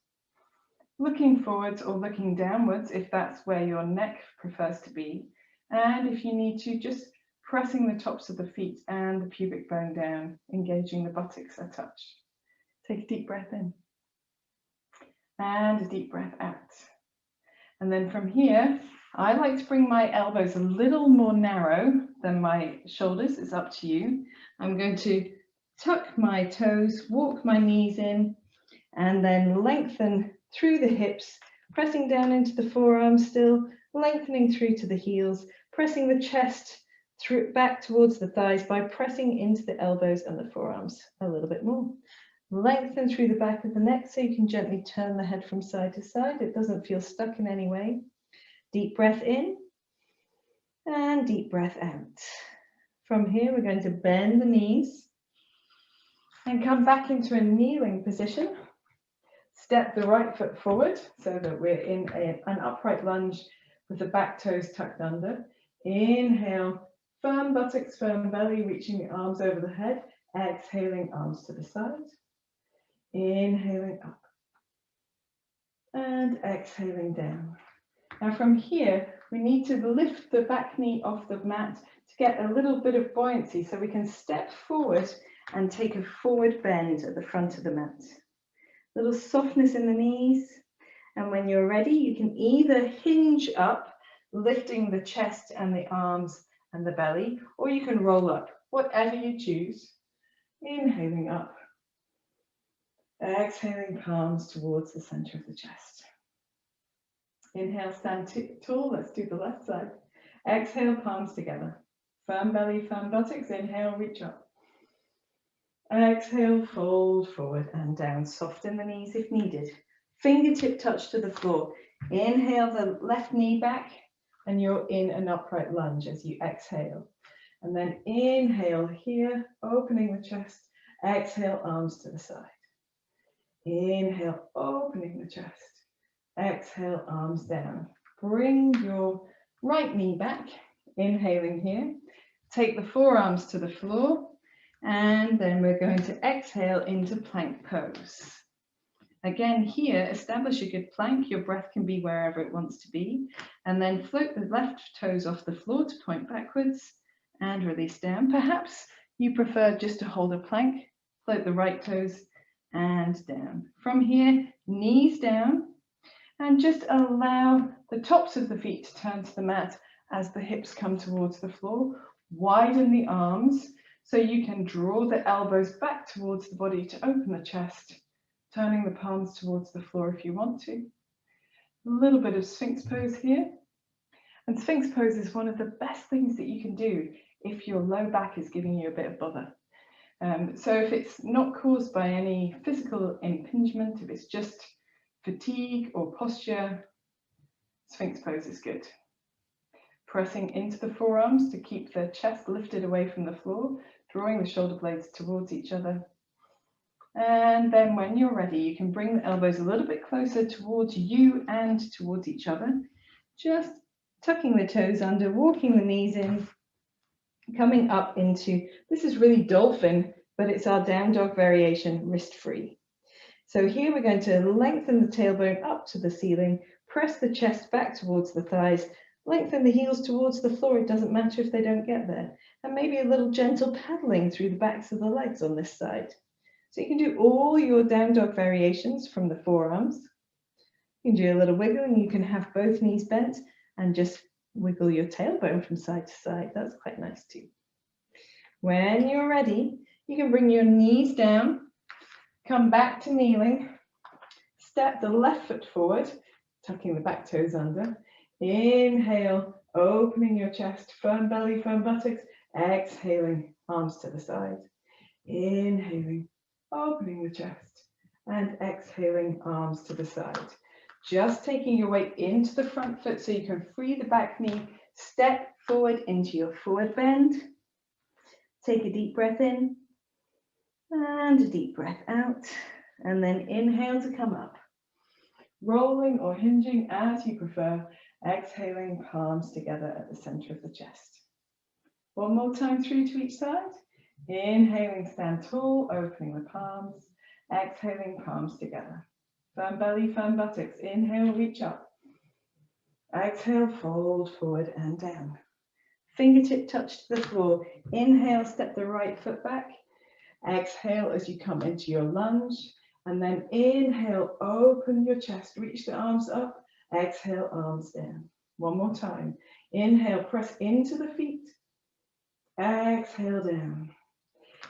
looking forwards or looking downwards if that's where your neck prefers to be. And if you need to, just pressing the tops of the feet and the pubic bone down, engaging the buttocks a touch. Take a deep breath in and a deep breath out. And then from here, I like to bring my elbows a little more narrow than my shoulders. It's up to you. I'm going to tuck my toes, walk my knees in, and then lengthen through the hips, pressing down into the forearms still, lengthening through to the heels, pressing the chest through back towards the thighs by pressing into the elbows and the forearms a little bit more. Lengthen through the back of the neck so you can gently turn the head from side to side. It doesn't feel stuck in any way. Deep breath in and deep breath out. From here, we're going to bend the knees and come back into a kneeling position. Step the right foot forward so that we're in an upright lunge with the back toes tucked under. Inhale, firm buttocks, firm belly, reaching the arms over the head. Exhaling, arms to the side. Inhaling up and exhaling down. Now from here, we need to lift the back knee off the mat to get a little bit of buoyancy so we can step forward and take a forward bend at the front of the mat. Little softness in the knees. And when you're ready, you can either hinge up, lifting the chest and the arms and the belly, or you can roll up, whatever you choose. Inhaling up. Exhaling, palms towards the center of the chest. Inhale, stand tall. Let's do the left side. Exhale, palms together. Firm belly, firm buttocks. Inhale, reach up. Exhale, fold forward and down. Soften the knees if needed. Fingertip touch to the floor. Inhale the left knee back and you're in an upright lunge as you exhale. And then inhale here, opening the chest. Exhale, arms to the side. Inhale, opening the chest. Exhale, arms down. Bring your right knee back. Inhaling here. Take the forearms to the floor. And then we're going to exhale into plank pose. Again here, establish a good plank. Your breath can be wherever it wants to be. And then float the left toes off the floor to point backwards and release down. Perhaps you prefer just to hold a plank. Float the right toes and down. From here, knees down. And just allow the tops of the feet turn to the mat as the hips come towards the floor. Widen the arms so you can draw the elbows back towards the body to open the chest, turning the palms towards the floor if you want to. A little bit of Sphinx pose here. And Sphinx pose is one of the best things that you can do if your low back is giving you a bit of bother. So if it's not caused by any physical impingement, if it's just fatigue or posture, Sphinx pose is good. Pressing into the forearms to keep the chest lifted away from the floor, drawing the shoulder blades towards each other. And then when you're ready, you can bring the elbows a little bit closer towards you and towards each other. Just tucking the toes under, walking the knees in, coming up into, this is really dolphin, but it's our down dog variation, wrist free. So here we're going to lengthen the tailbone up to the ceiling, press the chest back towards the thighs, lengthen the heels towards the floor, it doesn't matter if they don't get there, and maybe a little gentle paddling through the backs of the legs on this side. So you can do all your down dog variations from the forearms. You can do a little wiggle and you can have both knees bent and just wiggle your tailbone from side to side. That's quite nice too. When you're ready, you can bring your knees down, come back to kneeling, step the left foot forward, tucking the back toes under. Inhale, opening your chest, firm belly, firm buttocks. Exhaling, arms to the side. Inhaling, opening the chest, and exhaling, arms to the side. Just taking your weight into the front foot so you can free the back knee, step forward into your forward bend. Take a deep breath in and a deep breath out, and then inhale to come up. Rolling or hinging as you prefer, exhaling, palms together at the center of the chest. One more time through to each side. Inhaling, stand tall, opening the palms. Exhaling, palms together. Firm belly, firm buttocks. Inhale, reach up. Exhale, fold forward and down. Fingertip touch to the floor. Inhale, step the right foot back. Exhale as you come into your lunge. And then inhale, open your chest, reach the arms up. Exhale, arms down. One more time. Inhale, press into the feet. Exhale, down.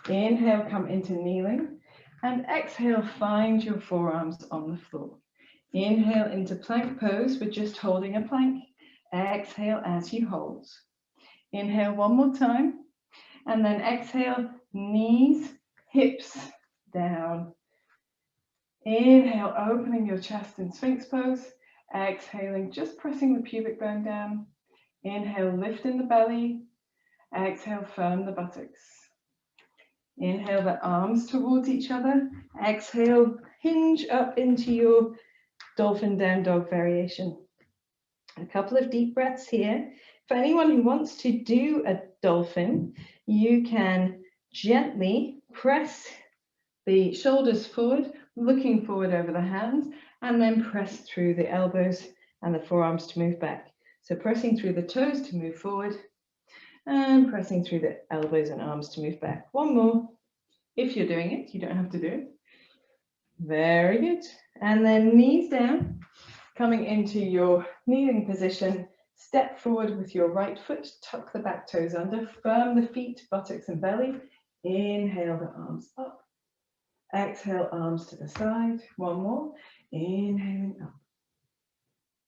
Inhale, come into kneeling. And exhale, find your forearms on the floor. Inhale into plank pose, we're just holding a plank. Exhale as you hold. Inhale one more time. And then exhale, knees, hips down. Inhale, opening your chest in Sphinx pose. Exhaling, just pressing the pubic bone down. Inhale, lift in the belly. Exhale, firm the buttocks. Inhale the arms towards each other. Exhale, hinge up into your dolphin down dog variation. A couple of deep breaths here. For anyone who wants to do a dolphin, you can gently press the shoulders forward, looking forward over the hands, and then press through the elbows and the forearms to move back. So pressing through the toes to move forward, and pressing through the elbows and arms to move back. One more. If you're doing it, you don't have to do it. Very good. And then knees down, coming into your kneeling position. Step forward with your right foot, tuck the back toes under, firm the feet, buttocks and belly. Inhale the arms up. Exhale, arms to the side. One more. Inhaling up.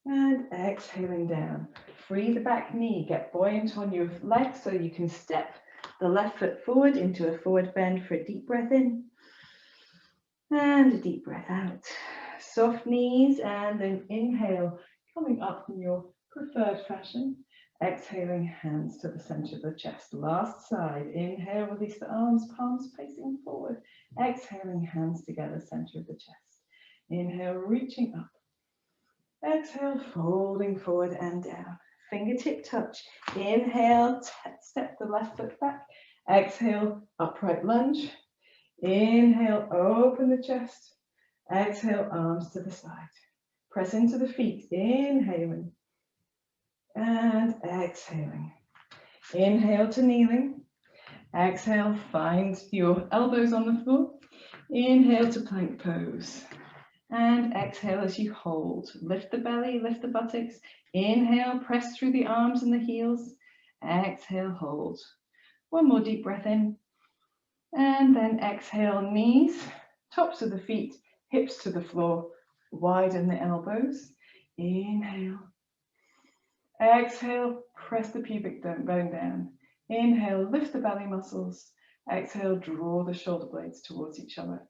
And exhaling down. Free the back knee, get buoyant on your legs so you can step the left foot forward into a forward bend for a deep breath in and a deep breath out. Soft knees and then inhale, coming up in your preferred fashion. Exhaling, hands to the center of the chest. Last side. Inhale, release the arms, palms facing forward. Exhaling, hands together, center of the chest. Inhale, reaching up. Exhale, folding forward and down. Fingertip touch. Inhale, step the left foot back. Exhale, upright lunge. Inhale, open the chest. Exhale, arms to the side. Press into the feet. Inhaling and exhaling. Inhale to kneeling. Exhale, find your elbows on the floor. Inhale to plank pose. And exhale as you hold. Lift the belly, lift the buttocks. Inhale, press through the arms and the heels. Exhale, hold. One more deep breath in. And then exhale, knees, tops of the feet, hips to the floor. Widen the elbows. Inhale. Exhale, press the pubic bone down. Inhale, lift the belly muscles. Exhale, draw the shoulder blades towards each other.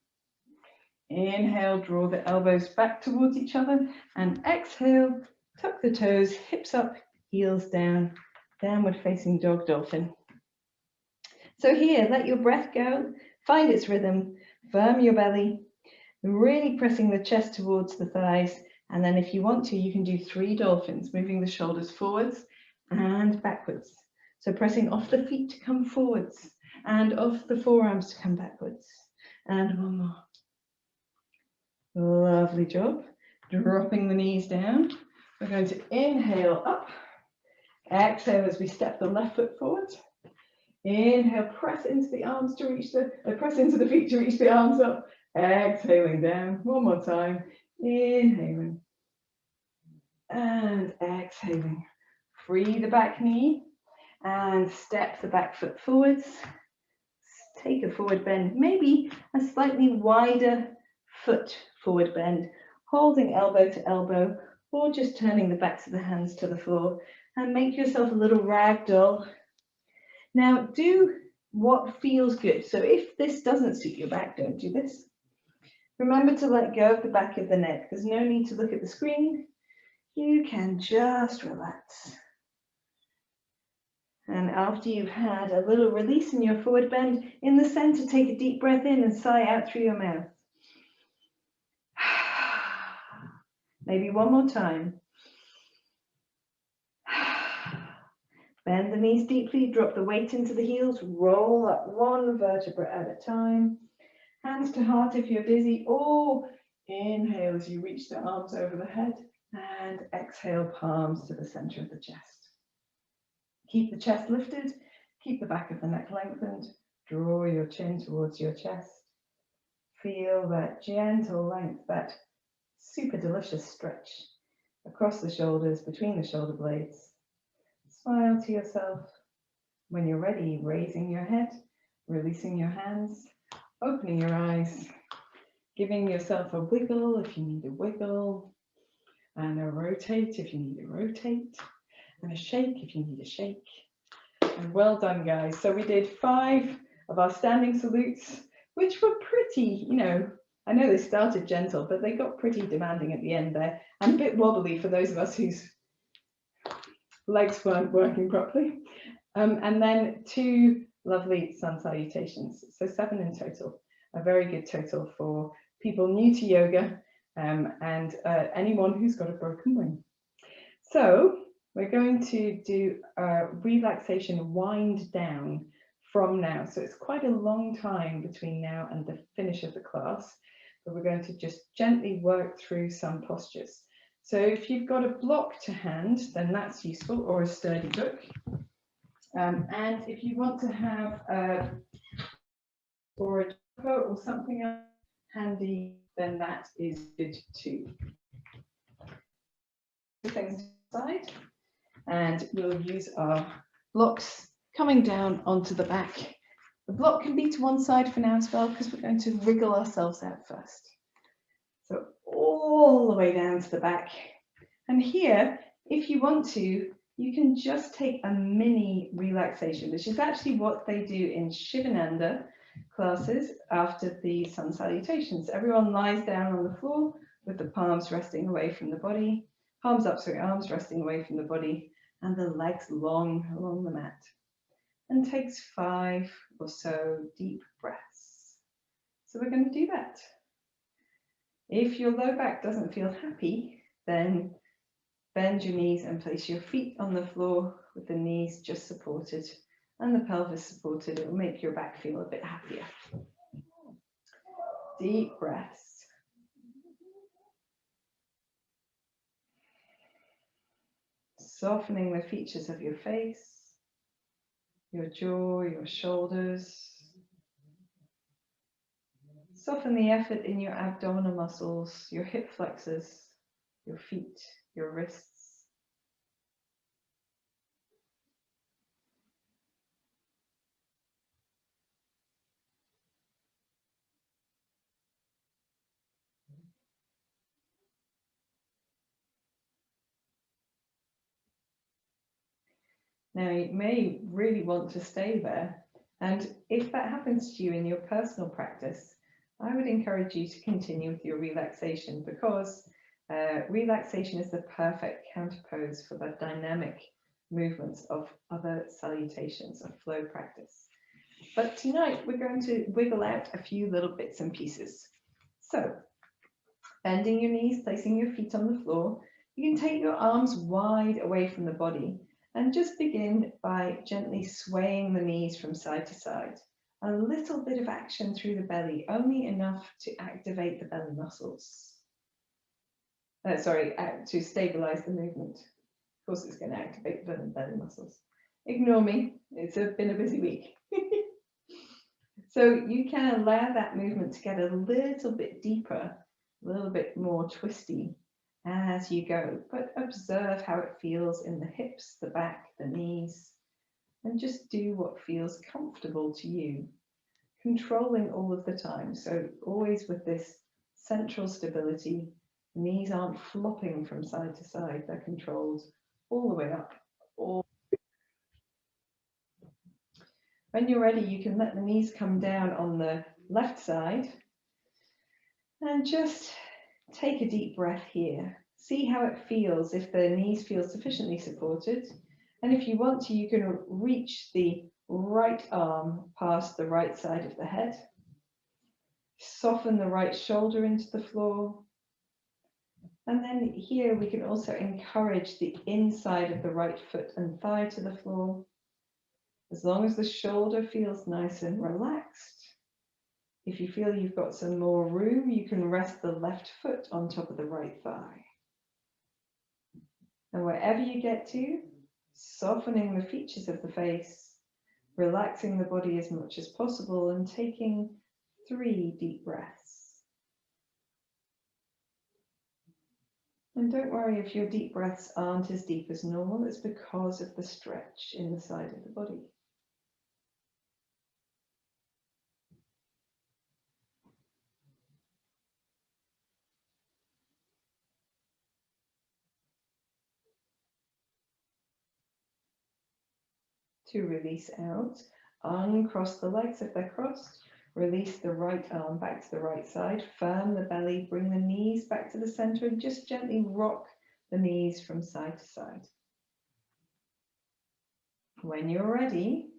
Inhale, draw the elbows back towards each other. And exhale, tuck the toes, hips up, heels down, downward facing dog dolphin. So here, let your breath go, find its rhythm, firm your belly, really pressing the chest towards the thighs. And then if you want to, you can do 3 dolphins, moving the shoulders forwards and backwards. So pressing off the feet to come forwards and off the forearms to come backwards. And one more. Lovely job. Dropping the knees down. We're going to inhale up. Exhale as we step the left foot forward. Inhale, press into the arms to reach press into the feet to reach the arms up. Exhaling down. One more time. Inhaling. And exhaling. Free the back knee and step the back foot forwards. Take a forward bend, maybe a slightly wider foot forward bend, holding elbow to elbow, or just turning the backs of the hands to the floor, and make yourself a little ragdoll. Now do what feels good. So if this doesn't suit your back, don't do this. Remember to let go of the back of the neck. There's no need to look at the screen. You can just relax. And after you've had a little release in your forward bend, in the center, take a deep breath in and sigh out through your mouth. Maybe one more time. Bend the knees deeply, drop the weight into the heels, roll up one vertebra at a time. Hands to heart if you're dizzy, or inhale as you reach the arms over the head, and exhale, palms to the center of the chest. Keep the chest lifted, keep the back of the neck lengthened, draw your chin towards your chest. Feel that gentle length, that super delicious stretch across the shoulders, between the shoulder blades. Smile to yourself. When you're ready, raising your head, releasing your hands, opening your eyes, giving yourself a wiggle if you need a wiggle, and a rotate if you need a rotate, and a shake if you need a shake. And well done, guys. So we did 5 of our standing salutes, which were pretty, I know they started gentle, but they got pretty demanding at the end there, and a bit wobbly for those of us whose legs weren't working properly. And then 2 lovely sun salutations. So 7 in total, a very good total for people new to yoga and anyone who's got a broken wing. So we're going to do a relaxation wind down from now. So it's quite a long time between now and the finish of the class, but we're going to just gently work through some postures. So if you've got a block to hand, then that's useful, or a sturdy book. And if you want to have a jumper or something else handy, then that is good too. Things aside, and we'll use our blocks coming down onto the back. The block can be to one side for now as well, because we're going to wriggle ourselves out first. So all the way down to the back. And here, if you want to, you can just take a mini relaxation, which is actually what they do in Shivananda classes after the sun salutations. Everyone lies down on the floor with the palms resting away from the body, palms up, sorry, arms resting away from the body, and the legs long along the mat. And takes 5 or so deep breaths. So we're going to do that. If your low back doesn't feel happy, then bend your knees and place your feet on the floor with the knees just supported and the pelvis supported. It will make your back feel a bit happier. Deep breaths. Softening the features of your face, your jaw, your shoulders. Soften the effort in your abdominal muscles, your hip flexors, your feet, your wrists. Now, you may really want to stay there, and if that happens to you in your personal practice, I would encourage you to continue with your relaxation, because relaxation is the perfect counterpose for the dynamic movements of other salutations of flow practice. But tonight we're going to wiggle out a few little bits and pieces. So, bending your knees, placing your feet on the floor, you can take your arms wide away from the body and just begin by gently swaying the knees from side to side. A little bit of action through the belly, only enough to activate the belly muscles. To stabilize the movement. Of course, it's going to activate the belly muscles. Ignore me, it's been a busy week. So you can allow that movement to get a little bit deeper, a little bit more twisty as you go, but observe how it feels in the hips, the back, the knees, and just do what feels comfortable to you, controlling all of the time. So always with this central stability, the knees aren't flopping from side to side, they're controlled all the way up. When you're ready, you can let the knees come down on the left side and just take a deep breath here. See how it feels, if the knees feel sufficiently supported. And if you want to, you can reach the right arm past the right side of the head. Soften the right shoulder into the floor. And then here we can also encourage the inside of the right foot and thigh to the floor. As long as the shoulder feels nice and relaxed. If you feel you've got some more room, you can rest the left foot on top of the right thigh. And wherever you get to, softening the features of the face, relaxing the body as much as possible, and taking 3 deep breaths. And don't worry if your deep breaths aren't as deep as normal, it's because of the stretch in the side of the body. To release out, uncross the legs if they're crossed, release the right arm back to the right side, firm the belly, bring the knees back to the center, and just gently rock the knees from side to side. When you're ready,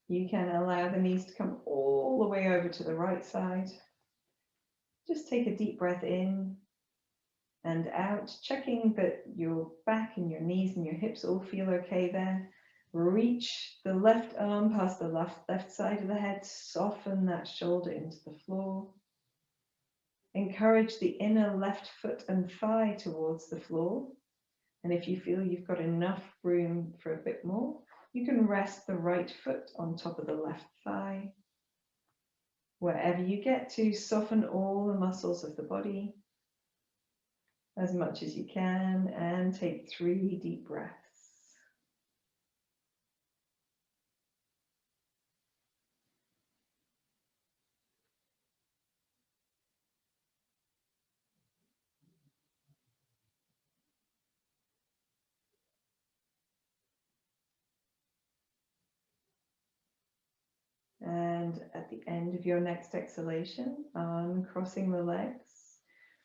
you can allow the knees to come all the way over to the right side. Just take a deep breath in and out, checking that your back and your knees and your hips all feel okay there. Reach the left arm past the left side of the head, soften that shoulder into the floor. Encourage the inner left foot and thigh towards the floor. And if you feel you've got enough room for a bit more, you can rest the right foot on top of the left thigh. Wherever you get to, soften all the muscles of the body as much as you can, and take 3 deep breaths. And at the end of your next exhalation, uncrossing the legs,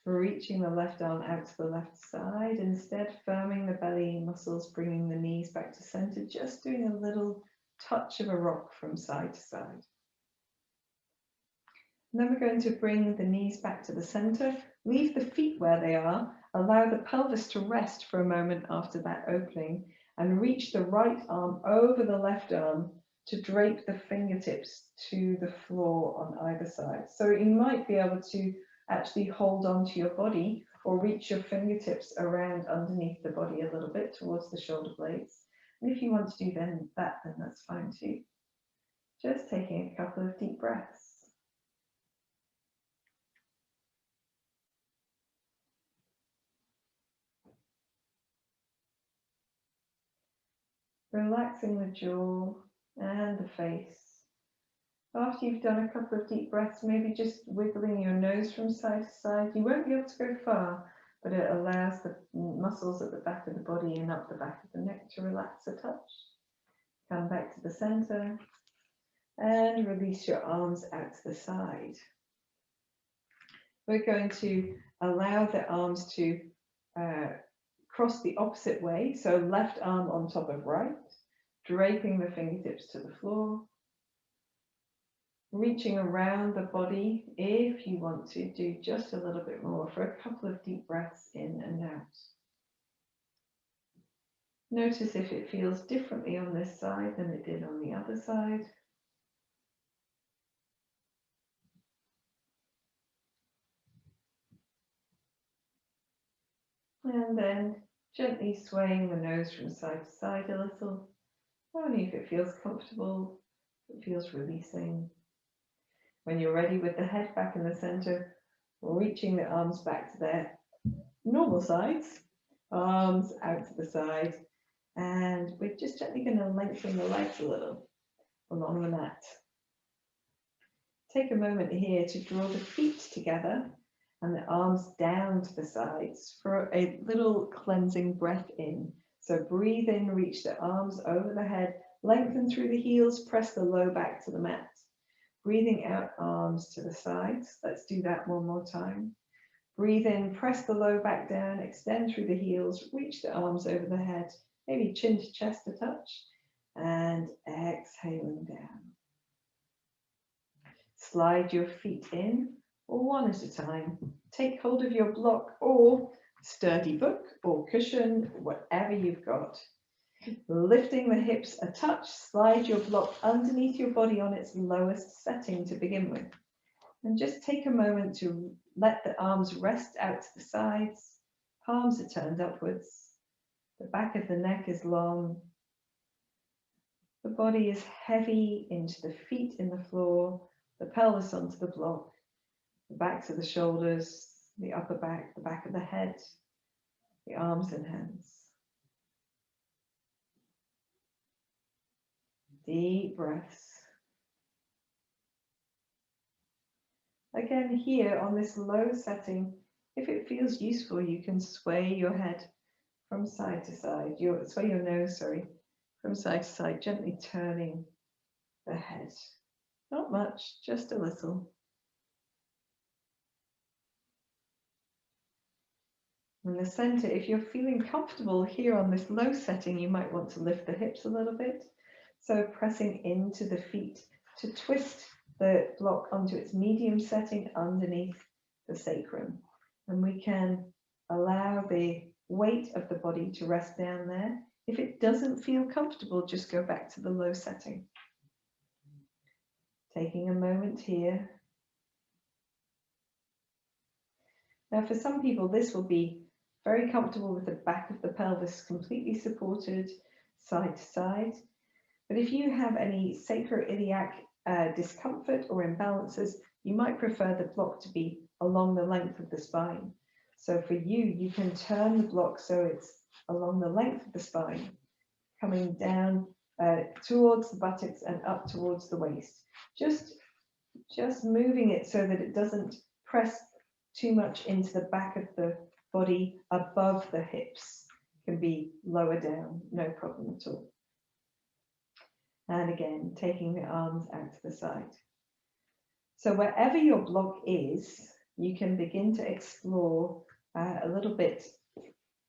reaching the left arm out to the left side, instead firming the belly muscles, bringing the knees back to center, just doing a little touch of a rock from side to side. And then we're going to bring the knees back to the center, leave the feet where they are, allow the pelvis to rest for a moment after that opening, and reach the right arm over the left arm to drape the fingertips to the floor on either side. So you might be able to actually hold on to your body or reach your fingertips around underneath the body a little bit towards the shoulder blades. And if you want to do that, then that's fine too. Just taking a couple of deep breaths. relaxing the jaw and the face. After you've done a couple of deep breaths, maybe just wiggling your nose from side to side. You won't be able to go far, but it allows the muscles at the back of the body and up the back of the neck to relax a touch. Come back to the center and release your arms out to the side. We're going to allow the arms to cross the opposite way, so left arm on top of right, draping the fingertips to the floor, reaching around the body if you want to do just a little bit more for a couple of deep breaths in and out. Notice if it feels differently on this side than it did on the other side. And then gently swaying the nose from side to side a little, only if it feels comfortable, if it feels releasing. When you're ready with the head back in the center, reaching the arms back to their normal sides, arms out to the side, and we're just gently going to lengthen the legs a little along the mat. Take a moment here to draw the feet together and the arms down to the sides for a little cleansing breath in. So breathe in, reach the arms over the head, lengthen through the heels, press the low back to the mat. Breathing out, arms to the sides. Let's do that one more time. Breathe in, press the low back down, extend through the heels, reach the arms over the head, maybe chin to chest a touch, and exhaling down. Slide your feet in, or one at a time. Take hold of your block or sturdy book or cushion, whatever you've got. Lifting the hips a touch, slide your block underneath your body on its lowest setting to begin with. And just take a moment to let the arms rest out to the sides. Palms are turned upwards. The back of the neck is long. The body is heavy into the feet in the floor, the pelvis onto the block, the backs of the shoulders, the upper back, the back of the head, the arms and hands. Deep breaths. Again, here on this low setting, if it feels useful, you can sway your head from side to side, sway your nose, from side to side, gently turning the head. Not much, just a little. In the center, if you're feeling comfortable here on this low setting, you might want to lift the hips a little bit. So pressing into the feet to twist the block onto its medium setting underneath the sacrum. And we can allow the weight of the body to rest down there. If it doesn't feel comfortable, just go back to the low setting. Taking a moment here. Now for some people, this will be very comfortable with the back of the pelvis completely supported side to side. But if you have any sacroiliac discomfort or imbalances, you might prefer the block to be along the length of the spine. So for you, you can turn the block so it's along the length of the spine, coming down towards the buttocks and up towards the waist. Just moving it so that it doesn't press too much into the back of the body above the hips. Can be lower down, no problem at all. And again, taking the arms out to the side. So wherever your block is, you can begin to explore a little bit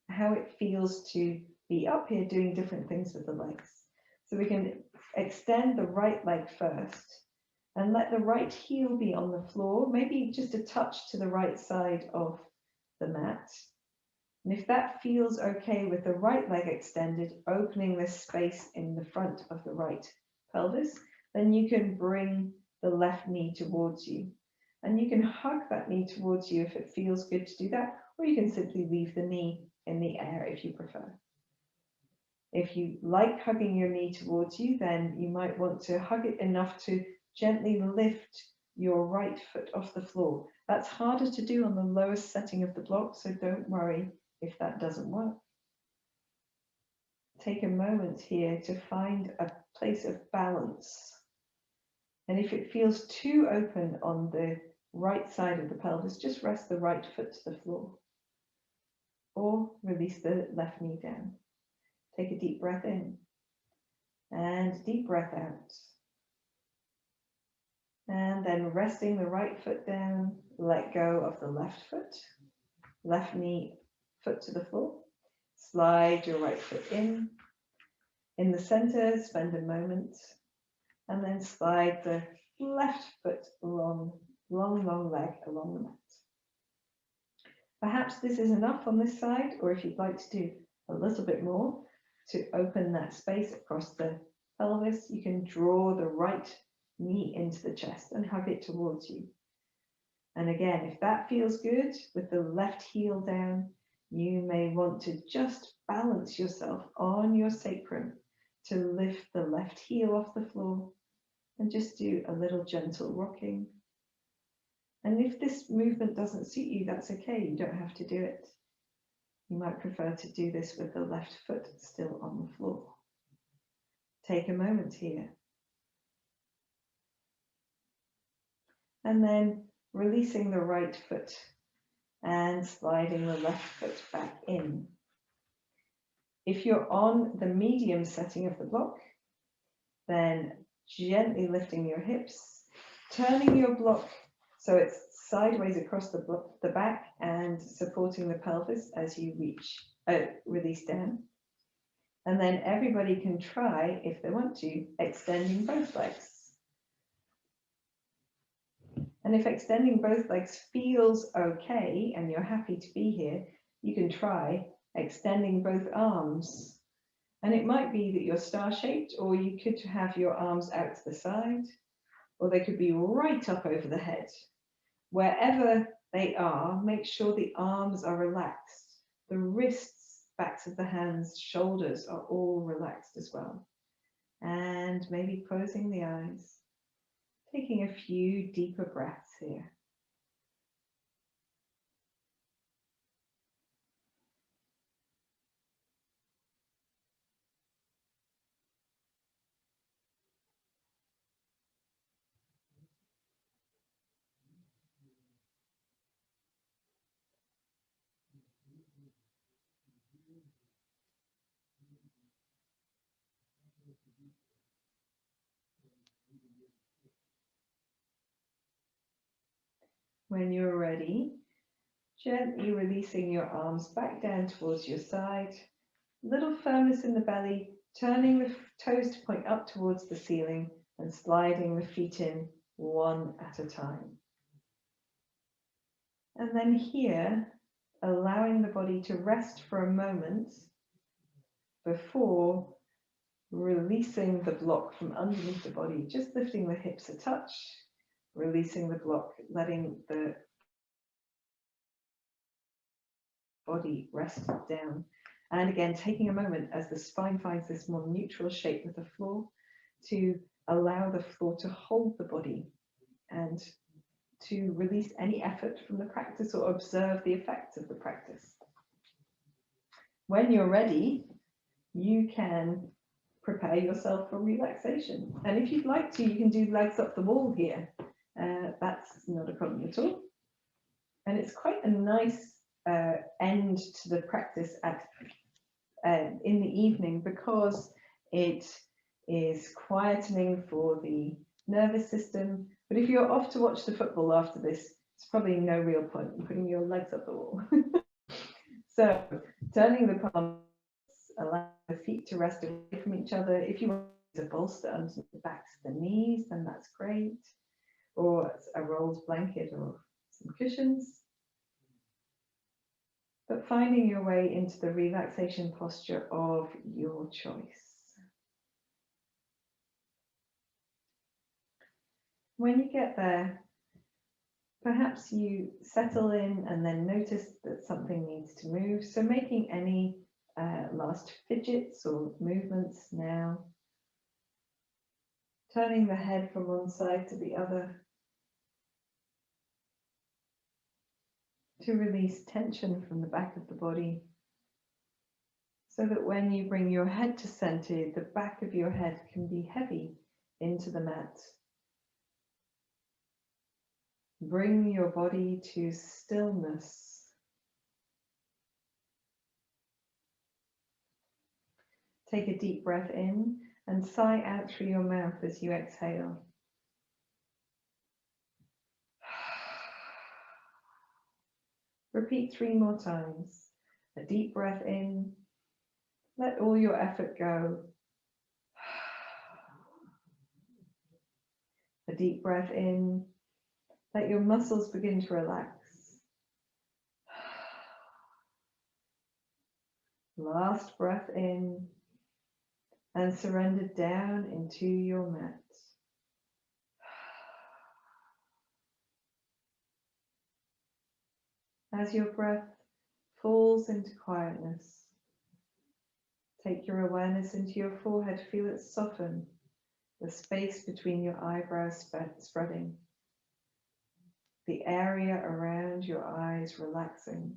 how it feels to be up here doing different things with the legs. So we can extend the right leg first and let the right heel be on the floor, maybe just a touch to the right side of the mat. And if that feels okay with the right leg extended, opening this space in the front of the right pelvis, then you can bring the left knee towards you. And you can hug that knee towards you if it feels good to do that, or you can simply leave the knee in the air if you prefer. If you like hugging your knee towards you, then you might want to hug it enough to gently lift your right foot off the floor. That's harder to do on the lowest setting of the block, so don't worry if that doesn't work. take a moment here to find a place of balance. And if it feels too open on the right side of the pelvis, just rest the right foot to the floor or release the left knee down. Take a deep breath in and deep breath out. And then resting the right foot down, let go of the left foot, left knee, foot to the floor. Slide your right foot in. In the center, spend a moment, and then slide the left foot long leg along the mat. Perhaps this is enough on this side, or if you'd like to do a little bit more to open that space across the pelvis, you can draw the right knee into the chest and hug it towards you. And again, if that feels good with the left heel down, you may want to just balance yourself on your sacrum to lift the left heel off the floor and just do a little gentle rocking. And if this movement doesn't suit you, that's okay. You don't have to do it. You might prefer to do this with the left foot still on the floor. Take a moment here. And then releasing the right foot and sliding the left foot back in. If you're on the medium setting of the block, then gently lifting your hips, turning your block so it's sideways across the back and supporting the pelvis as you release down. And then everybody can try, if they want to, extending both legs. And if extending both legs feels okay and you're happy to be here, you can try extending both arms. And it might be that you're star-shaped, or you could have your arms out to the side, or they could be right up over the head. Wherever they are, make sure the arms are relaxed. The wrists, backs of the hands, shoulders are all relaxed as well. And maybe closing the eyes. Taking a few deeper breaths here. When you're ready, gently releasing your arms back down towards your side, little firmness in the belly, turning the toes to point up towards the ceiling and sliding the feet in one at a time. And then here, allowing the body to rest for a moment before releasing the block from underneath the body, just lifting the hips a touch, releasing the block, letting the body rest down. And again, taking a moment as the spine finds this more neutral shape with the floor to allow the floor to hold the body and to release any effort from the practice or observe the effects of the practice. When you're ready, you can prepare yourself for relaxation. And if you'd like to, you can do legs up the wall here. That's not a problem at all. And it's quite a nice end to the practice in the evening, because it is quietening for the nervous system. But if you're off to watch the football after this, it's probably no real point in putting your legs up the wall. So turning the palms, allow the feet to rest away from each other. If you want a bolster under the backs of the knees, then that's great. Or a rolled blanket or some cushions. But finding your way into the relaxation posture of your choice. When you get there, perhaps you settle in and then notice that something needs to move. So making any last fidgets or movements now. Turning the head from one side to the other. To release tension from the back of the body. so that when you bring your head to center, the back of your head can be heavy into the mat. Bring your body to stillness. Take a deep breath in and sigh out through your mouth as you exhale. Repeat 3 more times. A deep breath in. Let all your effort go. A deep breath in. Let your muscles begin to relax. Last breath in. And surrender down into your mat. As your breath falls into quietness, take your awareness into your forehead, feel it soften, the space between your eyebrows spreading, the area around your eyes relaxing,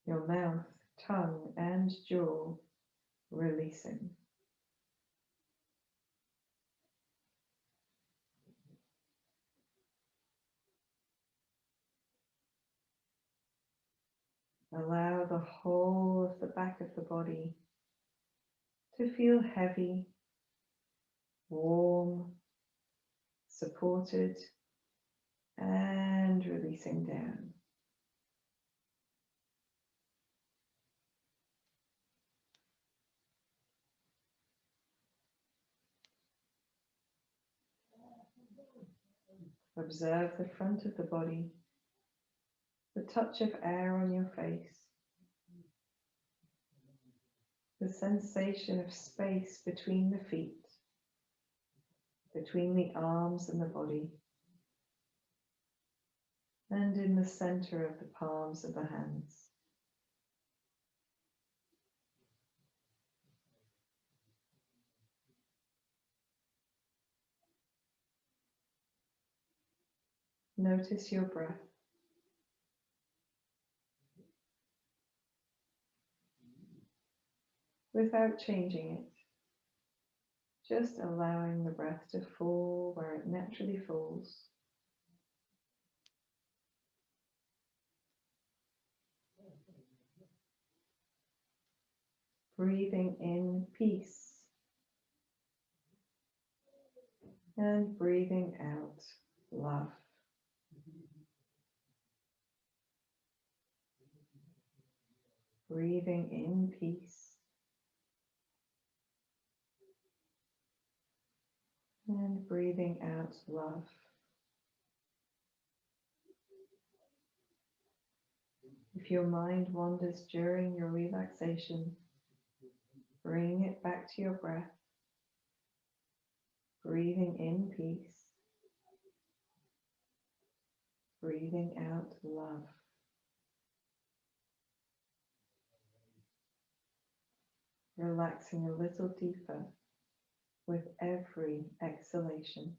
your mouth, tongue, and jaw releasing. Allow the whole of the back of the body to feel heavy, warm, supported, and releasing down. Observe the front of the body, the touch of air on your face, the sensation of space between the feet, between the arms and the body, and in the center of the palms of the hands. Notice your breath. Without changing it, just allowing the breath to fall where it naturally falls. Breathing in peace and breathing out love. Breathing in peace and breathing out love. If your mind wanders during your relaxation, bring it back to your breath. Breathing in peace, breathing out love. Relaxing a little deeper with every exhalation.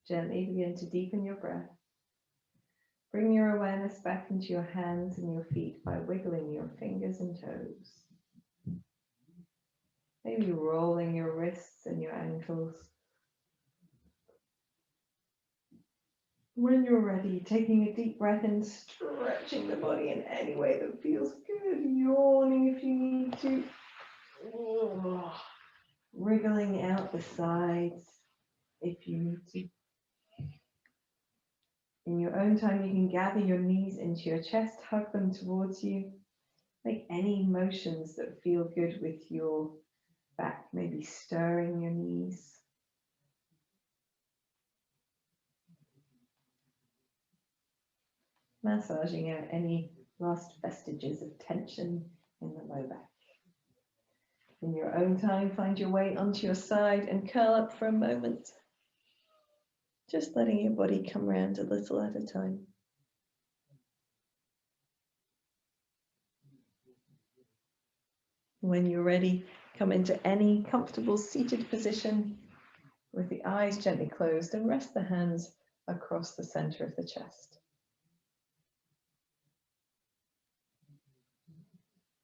Gently begin to deepen your breath. Bring your awareness back into your hands and your feet by wiggling your fingers and toes. Maybe rolling your wrists and your ankles. When you're ready, taking a deep breath and stretching the body in any way that feels good. Yawning if you need to. Wriggling out the sides if you need to. In your own time, you can gather your knees into your chest, hug them towards you. Make any motions that feel good with your back, maybe stirring your knees. Massaging out any last vestiges of tension in the low back. In your own time, find your way onto your side and curl up for a moment. Just letting your body come round a little at a time. When you're ready, come into any comfortable seated position with the eyes gently closed and rest the hands across the center of the chest.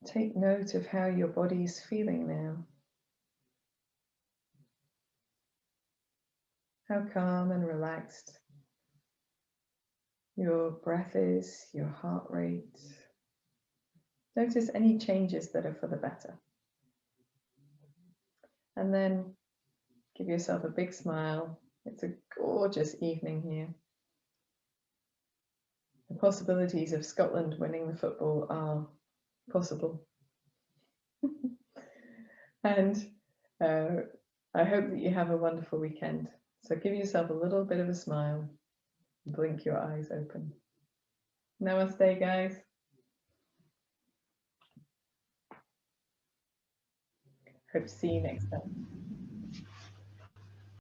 Take note of how your body is feeling now. How calm and relaxed your breath is, your heart rate. Notice any changes that are for the better. And then give yourself a big smile. It's a gorgeous evening here. The possibilities of Scotland winning the football are possible. And I hope that you have a wonderful weekend. So give yourself a little bit of a smile. Blink your eyes open. Namaste, guys. Hope to see you next time.